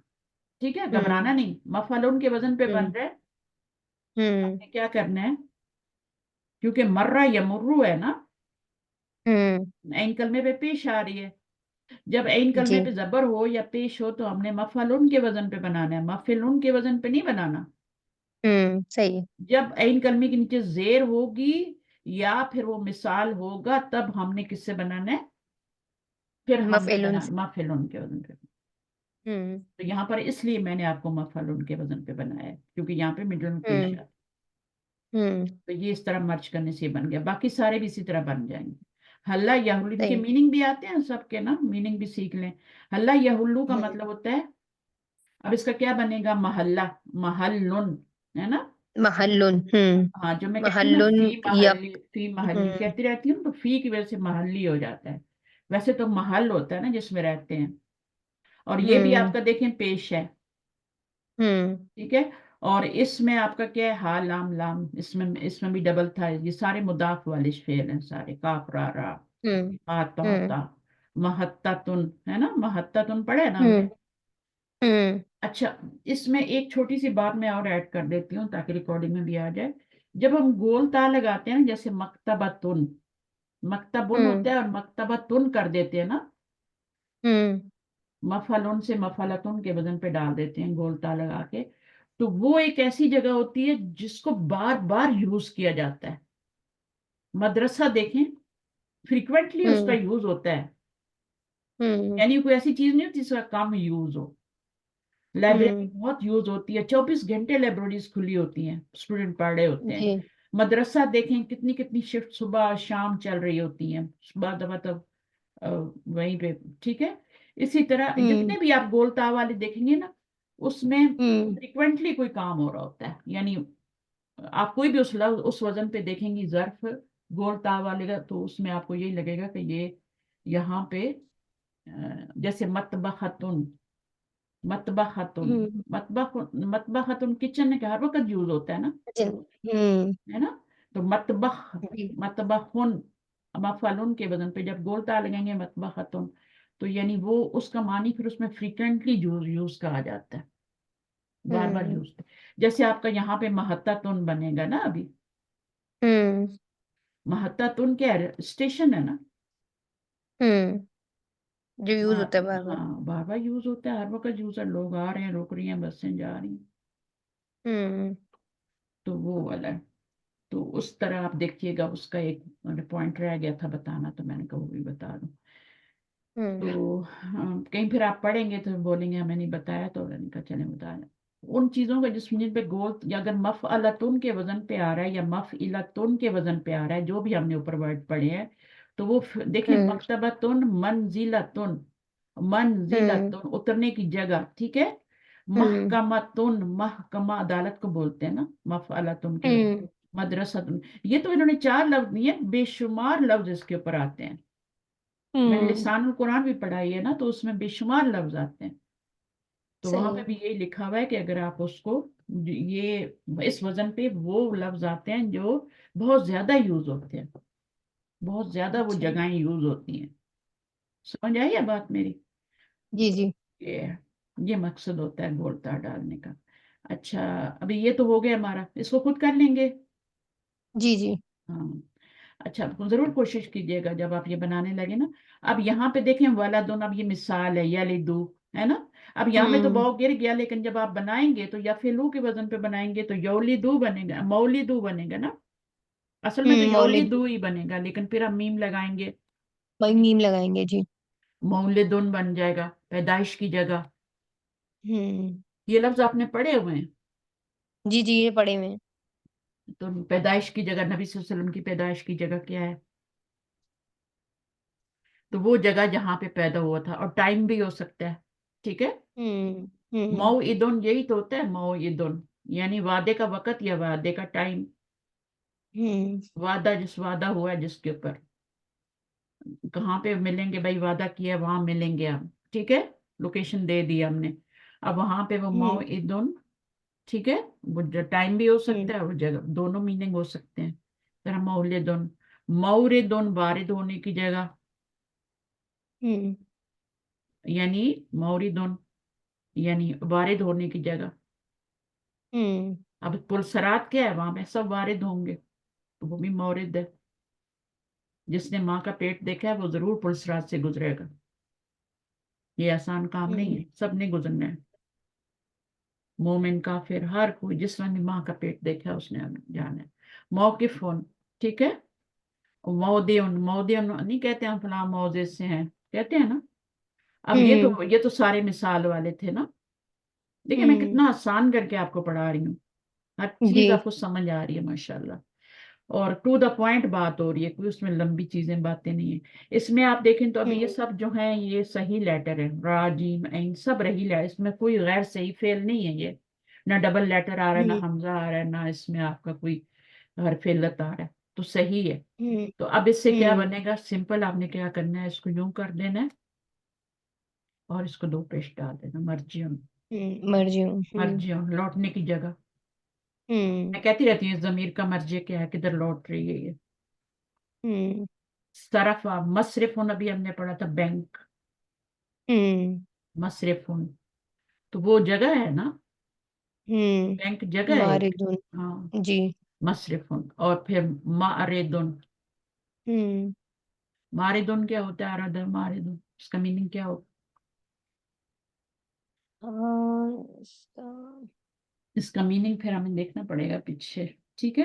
ठीक है, घबराना नहीं। मफअलुन के वजन पे बन रहा है, आपने क्या करना है, क्योंकि मर्रा यमुर्रू है ना, ऐन कलमे पे पेश आ रही है। जब ऐन कलमे जी। पे जबर हो या पेश हो तो हमने मफअलुन के वजन पे बनाना है, मफिलुन के वजन पे नहीं बनाना। सही है। जब ऐन कलमे के नीचे जेर होगी या फिर वो मिसाल होगा, तब हमने किससे बनाना है, फिर हमने मफइलुन बना से। मफिलुन के वजन पे। तो यहाँ पर इसलिए मैंने आपको मफअलुन के वजन पे बनाया है, क्योंकि यहाँ पे मिडल में पेश आता है। तो ये इस तरह मर्ज करने से बन गया, बाकी सारे भी इसी तरह बन जाएंगे। हल्ला यहुल्लू, इनके सही। मीनिंग भी आते हैं सबके ना, मीनिंग भी सीख लें। हल्ला यहुल्लू का मतलब होता है, अब इसका क्या बनेगा, महल्ला, महल्लुन, है ना। महल्लुन। हाँ, जो मैं कहती हूँ ना, महल्लुन या। फी महल्ली कहती रहती हूँ, तो फी की वजह से महल्ली हो जाता है। वैसे तो महल होता है ना जिसमें रहते हैं। और ये भी आपका देखें पेश है, ठीक है। और इसमें आपका क्या है, हा लाम लाम, इसमें इसमें भी डबल था। ये सारे मुदाफ वाले फेल हैं सारे, काफ रा रा, आता ता, महत्तातुन, है ना, महत्तातुन पढ़े ना हमने। अच्छा, इसमें एक छोटी सी बात मैं और ऐड कर देती हूँ ताकि रिकॉर्डिंग में भी आ जाए। जब हम गोल ता लगाते हैं ना, जैसे मकतबतुन, मकतबुन होता है और मकतबतुन कर देते हैं ना, मफलुन से मफलतुन के वजन पे डाल देते हैं गोलता लगा के, तो वो एक ऐसी जगह होती है जिसको बार बार यूज किया जाता है। मदरसा देखें, फ्रीक्वेंटली उसका यूज होता है, यानी कोई ऐसी चीज नहीं होती जिसका कम यूज हो। लाइब्रेरी बहुत यूज होती है, 24 घंटे लाइब्रेरीज खुली होती हैं, स्टूडेंट पढ़ रहे होते हैं। जी। मदरसा देखें, कितनी कितनी शिफ्ट सुबह शाम चल रही होती हैं, सुबह दफा तब वहीं पे, ठीक है। इसी तरह जितने भी आप गोलता वाले देखेंगे ना, उसमें फ्रिक्वेंटली कोई काम हो रहा होता है। यानी आप कोई भी उस लफ्ज उस वजन पे देखेंगी, जर्फ गोलता वाले का, तो उसमें आपको यही लगेगा कि ये यहाँ पे जैसे मतबखतुन, मतबखतुन, मतबखतुन किचन का हर वक्त यूज होता है ना, है ना। तो मतबख, मतबखुन, मफअलुन के वजन पे जब गोलता लगेंगे मतबखतुन, तो यानी वो उसका मानी फिर उसमें फ्रीक्वेंटली यूज यूज कहा जाता है, बार बार यूज। जैसे आपका यहाँ पे महत्तातुन बनेगा ना, अभी महत्तातुन क्या है, स्टेशन है ना। जो यूज होता है बार बार। हाँ, बार बार यूज होता है, हर वक्त यूज है, लोग आ रहे हैं, रुक रही हैं, बसें जा रही हैं, तो वो वाला है। तो उस तरह आप देखिएगा, उसका एक पॉइंट रह गया था बताना, तो मैंने कहा वो भी बता दूं। तो कहीं फिर आप पढ़ेंगे तो बोलेंगे हमें नहीं बताया, तो मैंने कहा चले बताया। उन चीजों का जिस जिन पे गोल, या अगर मफअलतुन के वजन पे आ रहा है या मफइलतुन के वजन पे आ रहा है, जो भी हमने ऊपर वर्ड पढ़े हैं, तो वो देखें, मकतबतुन, मंजिलतुन, मंजिलतुन उतरने की जगह, ठीक है। महकमतुन, महकमा अदालत को बोलते हैं ना, मफअलतुन के वजन। मदरसतुन, ये तो इन्होंने चार लफ्ज नहीं है, बेशुमार लफ्ज इसके ऊपर आते हैं। मैंने लिसानुल कुरान भी पढ़ाई है ना, तो उसमें बेशुमार लफ्ज आते हैं। तो वहां पे सही। भी यही लिखा हुआ है कि अगर आप उसको, ये इस वजन पे वो लफ्ज आते हैं जो बहुत ज्यादा यूज होते हैं, बहुत ज्यादा वो अच्छा। जगहें यूज होती हैं। समझ आई है बात मेरी। जी जी। ये ये मकसद होता है गोलता डालने का। अच्छा, अभी ये तो हो गया हमारा, इसको खुद कर लेंगे। जी जी। हाँ, अच्छा, तो जरूर कोशिश कीजिएगा जब आप ये बनाने लगे ना। अब यहाँ पे देखें वलादुन, अब ये मिसाल है, यलिदु, है ना। اب यहाँ में तो वाव गिर गया, लेकिन जब आप बनाएंगे तो यफिलू के वजन पे बनाएंगे तो यौलिदू बनेगा, मौलिदू बनेगा ना, असल में तो मौलिद, यौलिदू ही बनेगा, लेकिन फिर हम मीम लगाएंगे, वही मीम लगाएंगे जी। मौलिदुन बन जाएगा, पैदाइश की जगह। हम्म। ये लफ्ज आपने पढ़े हुए हैं? जी जी, ये पढ़े हुए हैं। तो पैदाइश की जगह, नबी सल्लल्लाहु अलैहि वसल्लम की पैदाइश की जगह क्या है? तो वो जगह जहाँ पे पैदा हुआ था, और टाइम भी हो सकता है, ठीक है। हम्म। हम्म। मौइदुन यही तो होता है, मौइदुन यानी वादे का वक़्त या वादे का टाइम। हम्म। वादा, जिस वादा हुआ है जिसके ऊपर, कहाँ पे मिलेंगे भाई, वादा किया वहां मिलेंगे हम, ठीक है, लोकेशन दे दी हमने। अब वहां पे वो हम्म। मौइदुन, ठीक है, वो टाइम भी हो हम्म। सकता है, वो जगह, दोनों मीनिंग हो सकते हैं। तरह मौलिदुन, मौरिदुन वारिद होने की जगह, हम्म। यानी मौरिदुन यानी वारिद होने की जगह। हम्म। अब पुलसरात क्या है, वहां पे सब वारिद होंगे, तो वो भी मौरिद है। जिसने माँ का पेट देखा है वो जरूर पुलसरात से गुजरेगा, ये आसान काम नहीं हम्म। है, सबने गुजरना है। मोमिन काफिर हर कोई, जिसने माँ का पेट देखा है उसने जाना है। मौकिफ होन, ठीक है। मौदियन, मौदियन नहीं कहते हम फलां मौजे से हैं, कहते हैं ना। अब हम्म। ये तो सारे मिसाल वाले थे ना। देखिए मैं हम्म। कितना आसान करके आपको पढ़ा रही हूँ, हर जी। चीज आपको समझ आ रही है माशाल्लाह, और टू द पॉइंट बात हो रही है, कोई उसमें लंबी चीजें बातें नहीं है। इसमें आप देखें तो अभी ये हम्म। सब जो है ये सही लेटर है, राजीम ऐन सब रही लेटर, इसमें कोई गैर सही फेल नहीं है ये, ना डबल लेटर आ रहा है, ना हम्म। हमजा आ रहा है, ना इसमें आपका कोई हरफिल्लत आ रहा है, तो सही है। हम्म। तो अब इससे क्या हम्म। बनेगा, सिंपल, आपने क्या करना है, इसको यूं कर देना है और इसको दो पेश डाल देना, मर्जियन, मर्जी हूँ। हम्म। मर्जियन लौटने की जगह। हम्म। मैं कहती रहती हूँ जमीर का मर्जी क्या है, किधर लौट रही है ये। हम्म। सरफा, मसरिफुन अभी हमने पढ़ा था, बैंक, हम्म। मसरिफुन, तो वो जगह है ना, बैंक जगह है एक। मारिदुन। हाँ, जी। मसरिफुन, और फिर मारिदुन, हम्म। मारिदुन क्या होता है, अरदर मारिदुन, इसका मीनिंग क्या होता इसका। है, इसका मीनिंग फिर हमें देखना पड़ेगा पीछे, ठीक है।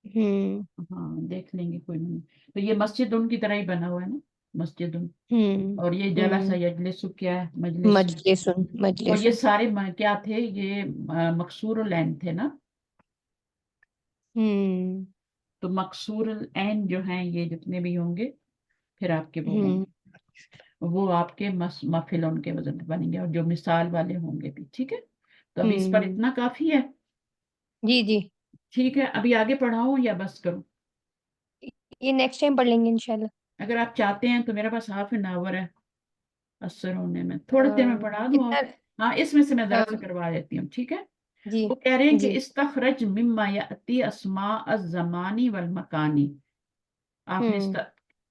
हम्म। हाँ देख लेंगे, कोई नहीं। तो ये मस्जिद उनकी तरह ही बना हुआ है ना, मस्जिद उन, हम्म। और ये जलसा हम्म। यजलिसु क्या है, मजलिस। मजलिसुन। और ये मजलिसुन। सारे क्या थे, ये मकसूर लैन थे ना। हम्म। तो मकसूर ऐन जो हैं ये जितने भी होंगे, फिर आपके वो हम्म। होंगे, वो आपके मफिलों के वजन पे बनेंगे, और जो मिसाल वाले होंगे भी, ठीक है। तो अभी इस पर हम्म। इतना काफी है, जी जी। ठीक है। अभी आगे पढ़ाऊं या बस करूं? ये नेक्स्ट टाइम पढ़ लेंगे इंशाल्लाह। अगर आप चाहते हैं तो मेरे पास हाफ एन आवर है, असर होने में थोड़ी देर में पढ़ा दूं कितना? आप। हाँ, इसमें से मैं जरा सा हाँ। करवा देती हूँ, ठीक है। जी। वो कह रहे हैं कि जी। इस्तखरज मिम्मा याती अस्मा अज़्ज़मानी वल मकानी, आपने हम्म।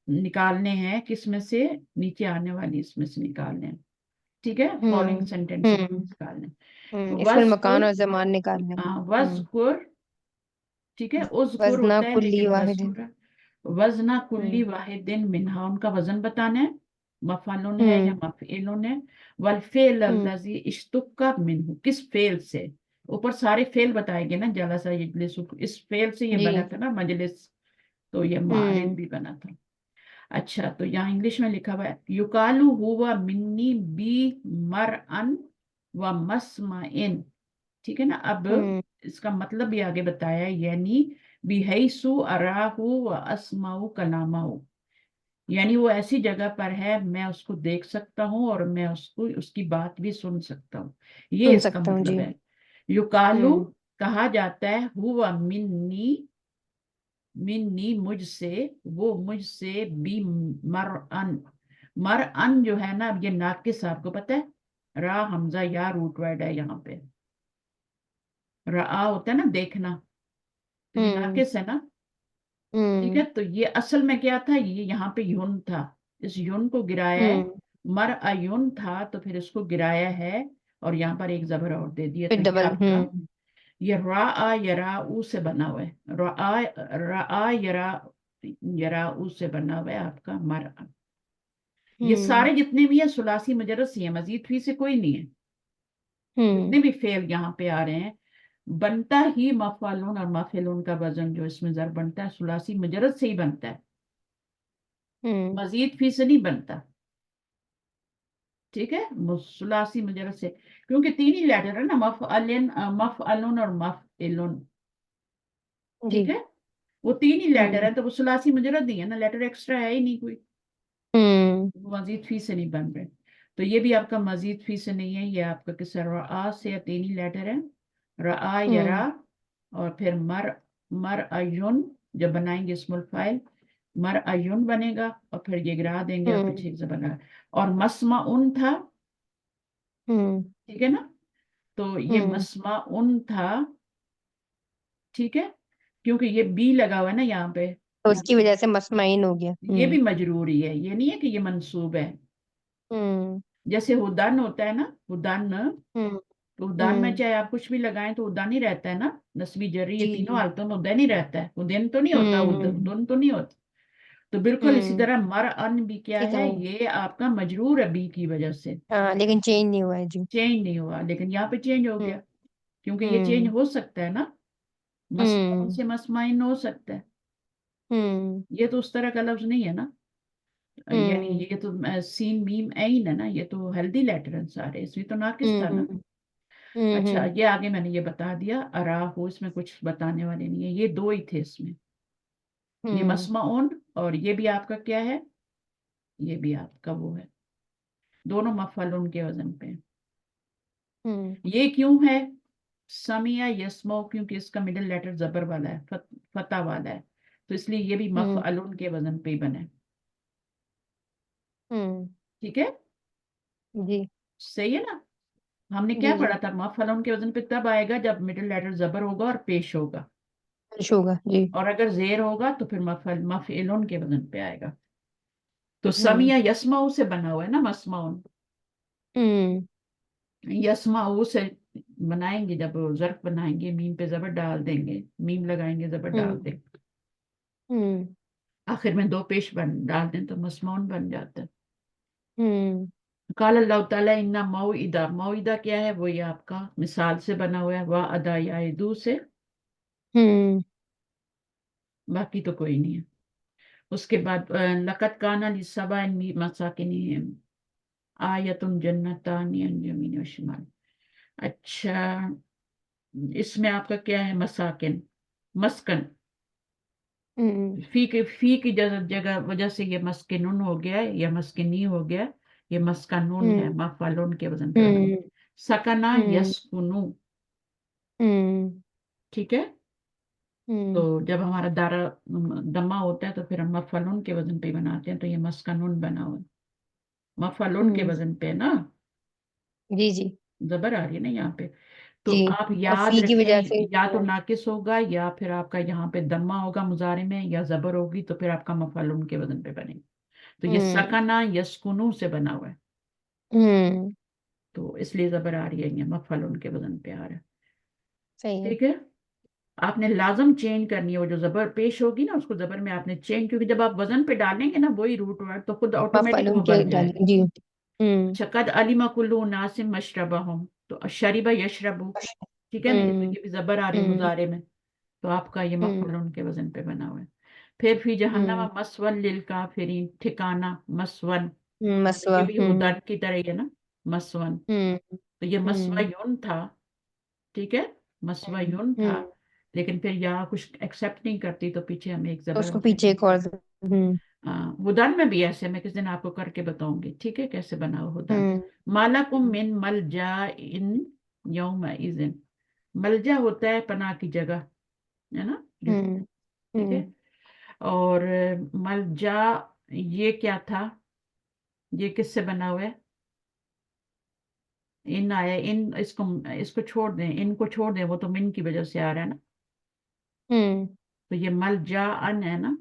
निकालने हैं किसमें से, नीचे आने वाली इसमें से निकालने हैं, ठीक है, फॉलोइंग हम्म। सेंटेंसेस हम्म। निकालने। इसमें मकान वज़कुर, और जमान निकालने हैं। हाँ वज़कुर, ठीक है, उज़कुर वजना होता है कुल्ली लेकिन वाहिद। वज़कुर है। वजना कुल्ली हम्म। वाहिदिन मिनहा, उनका वजन बताना है, मफअलुन है या हम्म। मफइलुन है। वल फेल हम्म। अल्लज़ी इश्तुक्का मिनहु, किस फेल से, ऊपर सारे फेल बताएंगे ना, जलसा यजलिसु, इस फेल से ये जी। बना था ना मजलिस, तो ये मारिद हम्म। भी बना था। अच्छा, तो यहाँ इंग्लिश में लिखा हुआ है, युकालू हुआ मिन्नी बी मर अन व मसमाइन, ठीक है ना। अब हम्म। इसका मतलब भी आगे बताया है, यानी बिहैसु अराहु व अस्माउ कलामाउ, यानी वो ऐसी जगह पर है मैं उसको देख सकता हूँ और मैं उसको उसकी बात भी सुन सकता हूँ, ये सुन इसका सकता हूँ मतलब जी। है। युकालू हम्म। कहा जाता है, हुआ मिन्नी, मिन्नी मुझसे, वो मुझसे, बी मरअन, मरअन जो है ना, अब ये नाकिस आपको पता है, रा हमजा या रूट वर्ड है यहाँ पे, रा होता है ना देखना, तो ये हम्म। नाकिस है ना, ठीक हम्म। है। तो ये असल में क्या था, ये यहाँ पे युन था, इस युन को गिराया है, हम्म। मर अयुन था तो फिर इसको गिराया है, और यहाँ पर एक जबर और दे दिया, तो फिर ये डबल। आपका, ये रा आ यरा ऊ से बना हुआ है, रा आ यरा यरा ऊ से बना हुआ है आपका मर। یہ سارے جتنے بھی ہیں ثلاثی مجرد سے ہیں, مزید فی سے کوئی نہیں ہے. جتنے بھی فعل یہاں پہ آ رہے ہیں بنتا ہی مفعلون اور مفعلون کا وزن جو اس میں ضرب بنتا ہے ثلاثی مجرد سے ہی بنتا ہے, مزید فی سے نہیں بنتا. ٹھیک ہے, ثلاثی مجرد سے, کیونکہ تین ہی لیٹر ہے نا, مفعلن اور مفعلن. ٹھیک ہے, وہ تین ہی لیٹر ہے تو وہ ثلاثی مجرد نہیں ہے نا, لیٹر ایکسٹرا ہے ہی نہیں کوئی, وہ مزید فی سے نہیں بن رہے. تو یہ بھی آپ کا مزید فی سے نہیں ہے, یہ آپ کا کس رعا سے یا تین ہی لیٹر ہے, رعا یرا, اور پھر مرعیون جب بنائیں گے اسم الفاعل مرعیون بنے گا, اور پھر یہ گرا دیں گے اور پیچھے ایک زبر لگا, اور مسمعن تھا. ٹھیک ہے نا, تو یہ مسمعن تھا. ٹھیک ہے, کیونکہ یہ بی لگا ہوا ہے نا یہاں پہ, تو اس کی وجہ سے مسمعین ہو گیا. یہ بھی مجروری ہے, یہ نہیں ہے کہ یہ منصوب ہے. جیسے ہدن ہوتا ہے نا, ہدن, تو ہدن میں چاہے آپ کچھ بھی لگائیں تو ہدن ہی رہتا ہے نا, نسبی جری یہ تینوں حالتوں میں ہدن ہی رہتا ہے, ہدن تو نہیں ہوتا, ہدن تو نہیں ہوتا. تو بالکل اسی طرح مرعن بھی کیا ہے, یہ آپ کا مجرور ہے بی کی وجہ سے, لیکن چینج نہیں ہوا ہے. جی, چینج نہیں ہوا, لیکن یہاں پہ چینج ہو گیا, کیونکہ یہ چینج ہو سکتا ہے نا, مسمعن سے مسمعین ہو سکتا ہے, یہ تو اس طرح کا لفظ نہیں ہے نا, یعنی یہ تو سین میم عین ہے نا, یہ تو ہیلدی لیٹر ہیں سارے, اس میں تو ناقص تھا نا. اچھا, یہ آگے میں نے یہ بتا دیا, اراہو اس میں کچھ بتانے والے نہیں ہے, یہ دو ہی تھے اس میں, یہ مسمعون اور یہ بھی آپ کا کیا ہے, یہ بھی آپ کا وہ ہے, دونوں مفعلون کے وزن پہ. یہ کیوں ہے سمیع یسمو, کیونکہ اس کا مڈل لیٹر زبر والا ہے, فتح والا ہے, تو اس لیے یہ بھی مفعلون کے وزن پہ ہی بنے. ٹھیک ہے, جی, صحیح ہے نا. ہم نے کیا پڑھا تھا, مفعلون کے وزن پہ تب آئے گا جب مڈل لیٹر زبر ہوگا اور پیش ہوگا, ہوگا. جی, اور اگر زیر ہوگا تو پھر مفعلون کے وزن پہ آئے گا. تو سمیع یسمعو سے بنا ہوا ہے نا مسمعون, یسمعو سے بنائیں گے, جب ظرف بنائیں گے میم پہ زبر ڈال دیں گے, میم لگائیں گے زبر ڈال دیں گے, آخر میں دو پیش ڈال دیں تو مسمعون بن جاتا ہے. قال اللہ تعالیٰ انا موعدہ, موعدہ کیا ہے, وہ یہ آپ کا مثال سے بنا ہوا ہے, وعدہ یعدو سے, باقی تو کوئی نہیں ہے. اس کے بعد لقد کان لسبع فی مساکنہم آیۃ جنتان عن یمین و شمال. اچھا, اس میں آپ کا کیا ہے, مساکن, مسکن, فی کی جگہ وجہ سے یہ مسکنن ہو گیا یا مسکنی ہو گیا, یہ مسکنون ہے, مفعلون کے وزن پہ بنا. سکنا یسکنو, ٹھیک ہے, تو جب ہمارا دارا دمہ ہوتا ہے تو پھر ہم مفعلون کے وزن پہ بناتے ہیں, تو یہ مسکنون بنا ہوا, مفعلون کے وزن پہ نا, جی, جی, زبر آ رہی ہے نا یہاں پہ. تو جی, آپ اور یاد فی کی وجہ رکھیں, سے یا تو ناقص ہوگا یا پھر آپ کا یہاں پہ دمہ ہوگا مضارع میں, یا زبر ہوگی تو پھر آپ کا مفعلون کے وزن پہ بنے گا. تو یہ سکنا یسکنو سے بنا ہوا ہے, تو اس لیے زبر آ رہی ہے, یہ مفعلون کے وزن پہ آ رہا ہے. صحیح ہے. ٹھیک ہے, آپ نے لازم چینج کرنی ہے, وہ جو زبر پیش ہوگی نا اس کو زبر میں آپ نے چینج, کیونکہ جب آپ وزن پہ ڈالیں گے نا وہی روٹ ورڈ تو خود آٹومیٹک وہ مفعول کے بن جائے گا. جی. اچھا, قد علم کل اناس مشربہم, تو شریبہ یشربو, ٹھیک ہے نا, تو یہ بھی زبر آ رہی ہے مضارع میں, تو آپ کا یہ مفعول کے وزن پہ بنا ہوا ہے. پھر فی جہنم مسول للکافرین, ٹھکانہ, مسون, مسوا. یہ بھی ہدن کی طرح ہی ہے نا, مسون, تو یہ مسویون تھا. ٹھیک ہے, مسویون تھا, لیکن پھر یہاں کچھ ایکسپٹ نہیں کرتی تو پیچھے ہمیں ایک تو زبر اس کو پیچھے ایک اور. ہدن میں بھی ایسے, میں کس دن آپ کو کر کے بتاؤں گی, ٹھیک ہے, کیسے بنا ہو ہدن. مالکم من ملجا ان یومئذ, ملجا ہوتا ہے پناہ کی جگہ, ہے نا, ٹھیک ہے, اور ملجا یہ کیا تھا, یہ کس سے بنا ہوا ہے, ان آیا, ان اس کو چھوڑ دیں, ان کو چھوڑ دیں, وہ تو من کی وجہ سے آ رہا ہے نا, تو یہ ملجا ان ہے نا,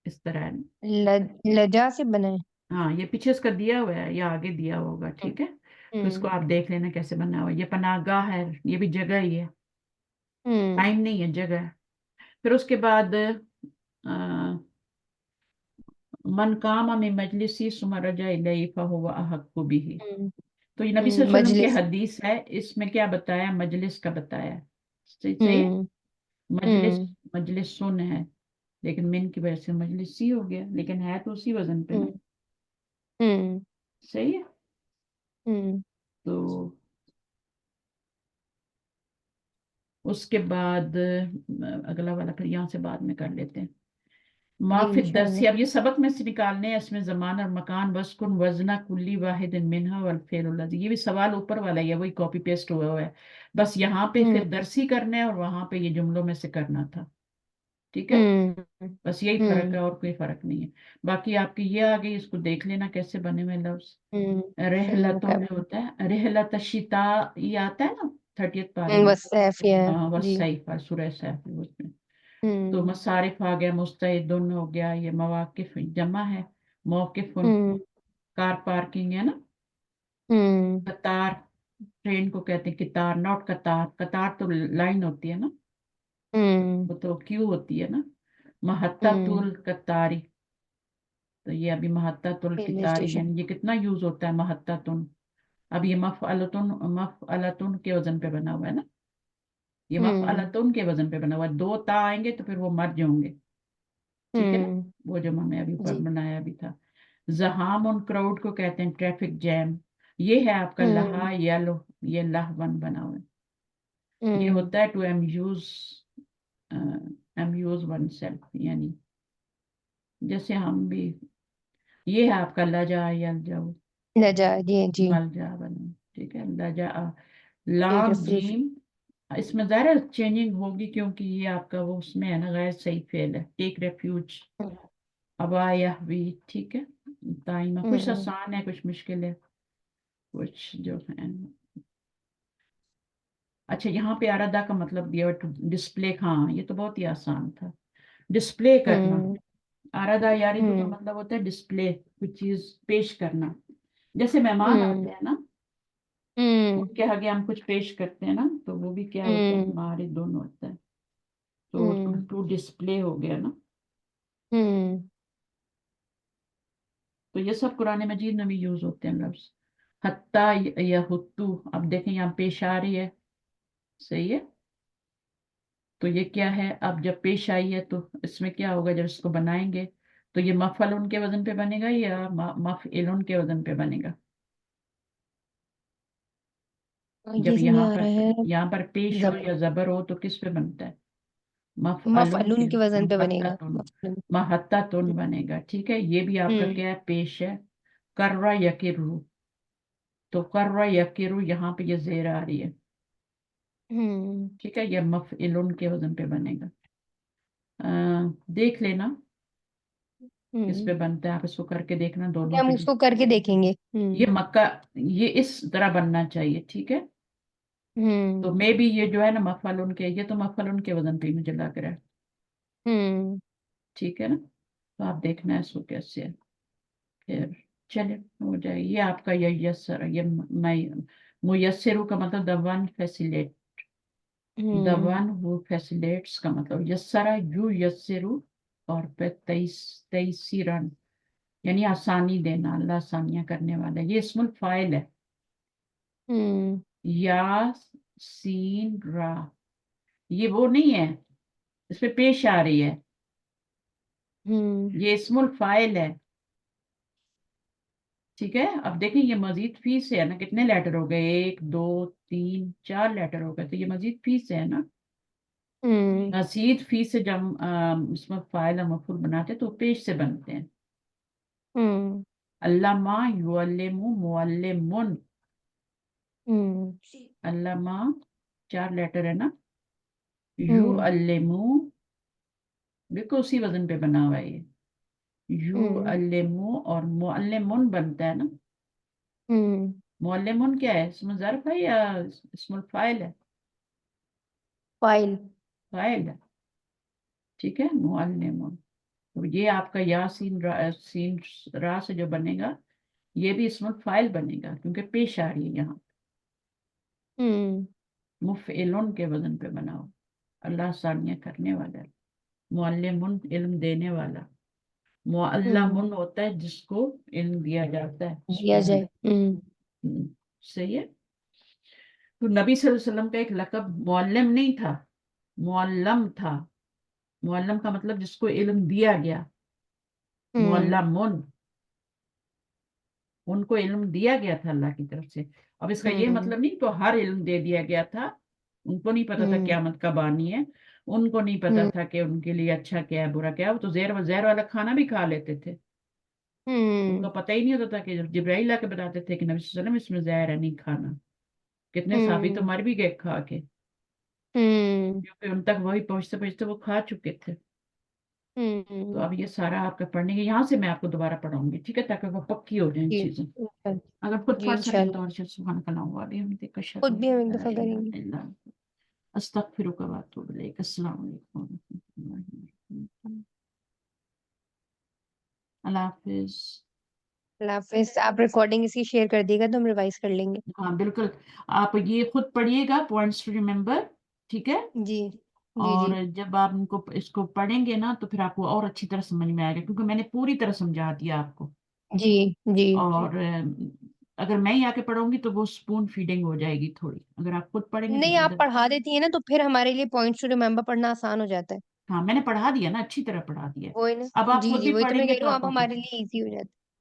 اس طرح ہے نا. لجا سے بنا ہے. ہاں, یہ پیچھے اس کا دیا ہوا ہے یا آگے دیا ہوگا, ٹھیک ہے, تو اس کو آپ دیکھ لینا کیسے بنا ہوا ہے. یہ پناہ گاہ ہے, یہ بھی جگہ ہی ہے, ٹائم نہیں ہے, جگہ ہے. پھر اس کے بعد मन कामा में मजलिसी सुम्मा रजा इलैहि फहुवा अहक्कु बिही। तो ये नबी हम्म, सल्लल्लाहु अलैहि वसल्लम की मजलिस। हदीस है, इसमें क्या बताया, मजलिस का बताया। सही है। हम्म मजलिस, हम्म मजलिस सुन है, लेकिन मिन की वजह से मजलिसी हो गया, लेकिन है तो उसी वजन पे ना। हम्म हम्म सही है। हम्म तो उसके बाद अगला वाला फिर यहाँ से बाद में कर लेते हैं। जी माफिद इंशाल्लाह। दरसी, अब ये सबक में से निकालने हैं, इसमें जमान और मकान, वस्कुन, वजना, कुल्ली वाहिद मिनहा वल फेल लज़ी। ये भी सवाल ऊपर वाला ही है, वही कॉपी पेस्ट हुआ हुआ है, बस यहाँ पे हम्म फिर दरसी करना है और वहां पे ये जुमलों में से करना था। ठीक है, हम्म बस यही फर्क है और कोई फर्क नहीं है। बाकी आपकी ये आ गई, इसको देख लेना कैसे बने हुए लफ्ज। रहलतुन जो होता है, रहलत शिता, ये आता है ना 30th पारे में। बस सैफ है। बस जी। सही पर सूरह सैफ है उसमें। तो हम्म मसारिफ आ गया, मुस्तैदुन हो गया, ये मवाकिफ जमा है, मौकिफुन हम्म कार पार्किंग है ना। हम्म कतार, ट्रेन को कहते हैं कितार, नॉट कतार, कतार तो लाइन होती है ना, हम्म वो तो क्यू होती है ना। हम्म महत्ततुल कतारी, तो ये अभी महत्ततुल रेलवे कितारी, स्टेशन। यानी ये कितना यूज होता है महत्ततुन। अब ये मफअलतुन, मफअलतुन के वजन पे बना हुआ है ना, ये हम्म मफअलतुन के वजन पे बना हुआ है, दो ता आएंगे तो फिर वो मर्ज होंगे। ठीक है ना, हम्म वो जो हमने अभी ऊपर जी। बनाया भी था। जहाम उन क्राउड को कहते हैं ट्रैफिक जैम। ये है आपका हम्म लहा या लो, ये लाहवन बना हुआ है। ये हम्म होता है टू अम्यूज वन सेल्फ, यानी जैसे हम भी, ये है आपका लजा या जाओ, नजा जी जी। मलजा बना। ठीक है, लजा, टेक लाम रेफ्यूज। जीम, इसमें ज़रा चेंजिंग होगी क्योंकि ये आपका वो उसमें है ना, गैर सही फेल है, टेक रेफ्यूज, अबाया भी। ठीक है, ताइमा, कुछ हम्म आसान है कुछ मुश्किल है, कुछ जो है। अच्छा, यहाँ पे आराधा का मतलब दिया टू डिस्प्ले, हाँ ये तो बहुत ही आसान था, डिस्प्ले करना। हम्म आराधा यारिदू का हम्म मतलब होता है डिस्प्ले, कुछ चीज पेश करना। जैसे मेहमान हम्म आते हैं ना, हम्म उनके आगे हम कुछ पेश करते हैं ना, तो वो भी क्या होता है, हम्म हमारे दोनों होता है। तो हम्म टू डिस्प्ले हो गया ना। हम्म तो ये सब कुरान मजीद में भी यूज होते हैं लफ्ज। हत्ता या हुत्तू, अब देखें यहाँ पेश आ रही है। सही है। तो ये क्या है, अब जब पेश आई है तो इसमें क्या होगा, जब इसको बनाएंगे तो ये मफअलुन के वजन पे बनेगा या मफइलुन के वजन पे बनेगा। जब ये नहीं आ रहा है। यहाँ पर पेश हो जब या जबर हो तो किस पे बनता है, मफअलुन के, मफअलुन के वजन पे बनेगा महत्ततुन, मफअलुन। महत्ततुन बनेगा। ठीक है, ये भी आपका हम्म क्या है, पेश है। कर्रा यकिरु, तो कर्रा यकिरु यहाँ पे ये जेर आ रही है। हम्म ठीक है, ये मफइलुन के वजन पे बनेगा। देख लेना किस पे हम्म बनता है, आप इसको करके देखना दोनों हम पे। उसको करके देखेंगे। ये मक्का, ये इस तरह बनना चाहिए। ठीक है, हम्म तो मे भी ये जो है ना मफअलुन के, ये तो मफअलुन के वजन पे ही मुझे लग रहा है। हम्म ठीक है ना, तो आप देखना है इसको कैसे है, फिर चले हो जाए ये आपका ये यस्सर, ये मैं मुयस्सिरु का मतलब the one facilitate, the hmm one who facilitates का मतलब यस्सरा यू यस्सिरु, और फिर तैसीरन, यानी आसानी देना, अल्लाह आसानियां करने वाला है। ये इस्मुल फाइल है, हम्म या सीन रा, ये वो नहीं है, इस पे पेश आ रही है, हम्म ये इस्मुल फाइल है। ठीक है, अब देखिए ये मजीद फी से है ना, कितने लेटर हो गए, एक दो तीन चार लेटर हो गए, तो ये मजीद फी से है ना। हम्म मजीद फी से जब इसमें फाइल और मफूल बनाते हैं तो पेश से बनते हैं। हम्म अल्लामा युअल्लिमु मुअल्लिमुन, हम्म अल्लामा चार लेटर है ना, हम्म युअल्लिमु, देखो उसी वजन पे बना हुआ है ये, हम्म युअल्लिमु, और मुअल्लिमुन बनता है ना। हम्म मुअल्लिमुन क्या है, इसमें ज़र्फ है या इसमें फाइल है, फाइल। फाइल है। ठीक है, मुअल्लिमुन, तो ये आपका सीन रा से जो बनेगा, ये भी इसमें फाइल बनेगा क्योंकि पेश आ रही है यहाँ, हम्म मुफ़इलुन के वजन पे बनाओ, अल्लाह आसानियां करने वाला है, मुअल्लिमुन इल्म देने वाला। मुअल्लमुन होता है जिसको इल्म दिया जाता है, दिया जाए। सही है। तो नबी सल्लल्लाहु अलैहि वसल्लम का एक लक़ब मुअल्लिम नहीं था, मुअल्लम था। मुअल्लम का मतलब जिसको इल्म दिया गया, मुअल्लमुन, उनको इल्म दिया गया था अल्लाह की तरफ से। अब इसका ये मतलब नहीं तो हर इल्म दे दिया गया था, उनको नहीं पता था क़यामत कब आनी है, उनको नहीं पता था कि उनके लिए अच्छा क्या है बुरा क्या है, वो तो जहर वाला खाना भी खा लेते थे, उनको पता ही नहीं होता था कि जब जिब्राइल आके बताते थे कि नबी सल्लल्लाहु अलैहि वसल्लम इसमें जहर है नहीं खाना, कितने साहबी तो मर भी गए खा के, क्योंकि उन तक वही पहुंचते पहुंचते वो खा चुके थे। तो अब ये सारा आपका पढ़ने के यहाँ से मैं आपको दोबारा पढ़ाऊंगी, ठीक है, ताकि वो पक्की हो जाए जी चीजें। इंशाल्लाह। अगर खुद जी पढ़ सके इंशाल्लाह, तो और सुभानक अल्लाहुम्मा व बिहम्दिक अशहदु खुद भी हम एक अल्ला दफा इलाहा करेंगे। इल्ला अंत अस्तगफिरुका व अतूबु इलैक। अस्सलामु अलैकुम व रहमतुल्लाहि व बरकातुहू। अल्लाह हाफिज। अल्लाह हाफिज। आप रिकॉर्डिंग इसकी शेयर कर दिएगा तो हम रिवाइज कर लेंगे। हाँ बिल्कुल, आप ये खुद पढ़िएगा, पॉइंट्स टू रिमेम्बर, ठीक है। जी जी और जी जब आप इनको इसको पढ़ेंगे ना तो फिर आपको और अच्छी तरह समझ में आएगा, क्योंकि मैंने पूरी तरह समझा दिया आपको। जी जी और अगर मैं ही आके पढ़ाऊंगी तो वो स्पून फीडिंग हो जाएगी थोड़ी, अगर आप खुद पढ़ेंगे तो नहीं, आप ज्यादा। पढ़ा देती है ना तो फिर हमारे लिए पॉइंट्स टू रिमेम्बर पढ़ना आसान हो जाता है। हाँ मैंने पढ़ा दिया ना, अच्छी तरह पढ़ा दिया। वही ना। अब आप जी खुद जी भी वही तो मैं पढ़ेंगे कह रही तो हूँ, आप आपको हमारे लिए इजी हो जाता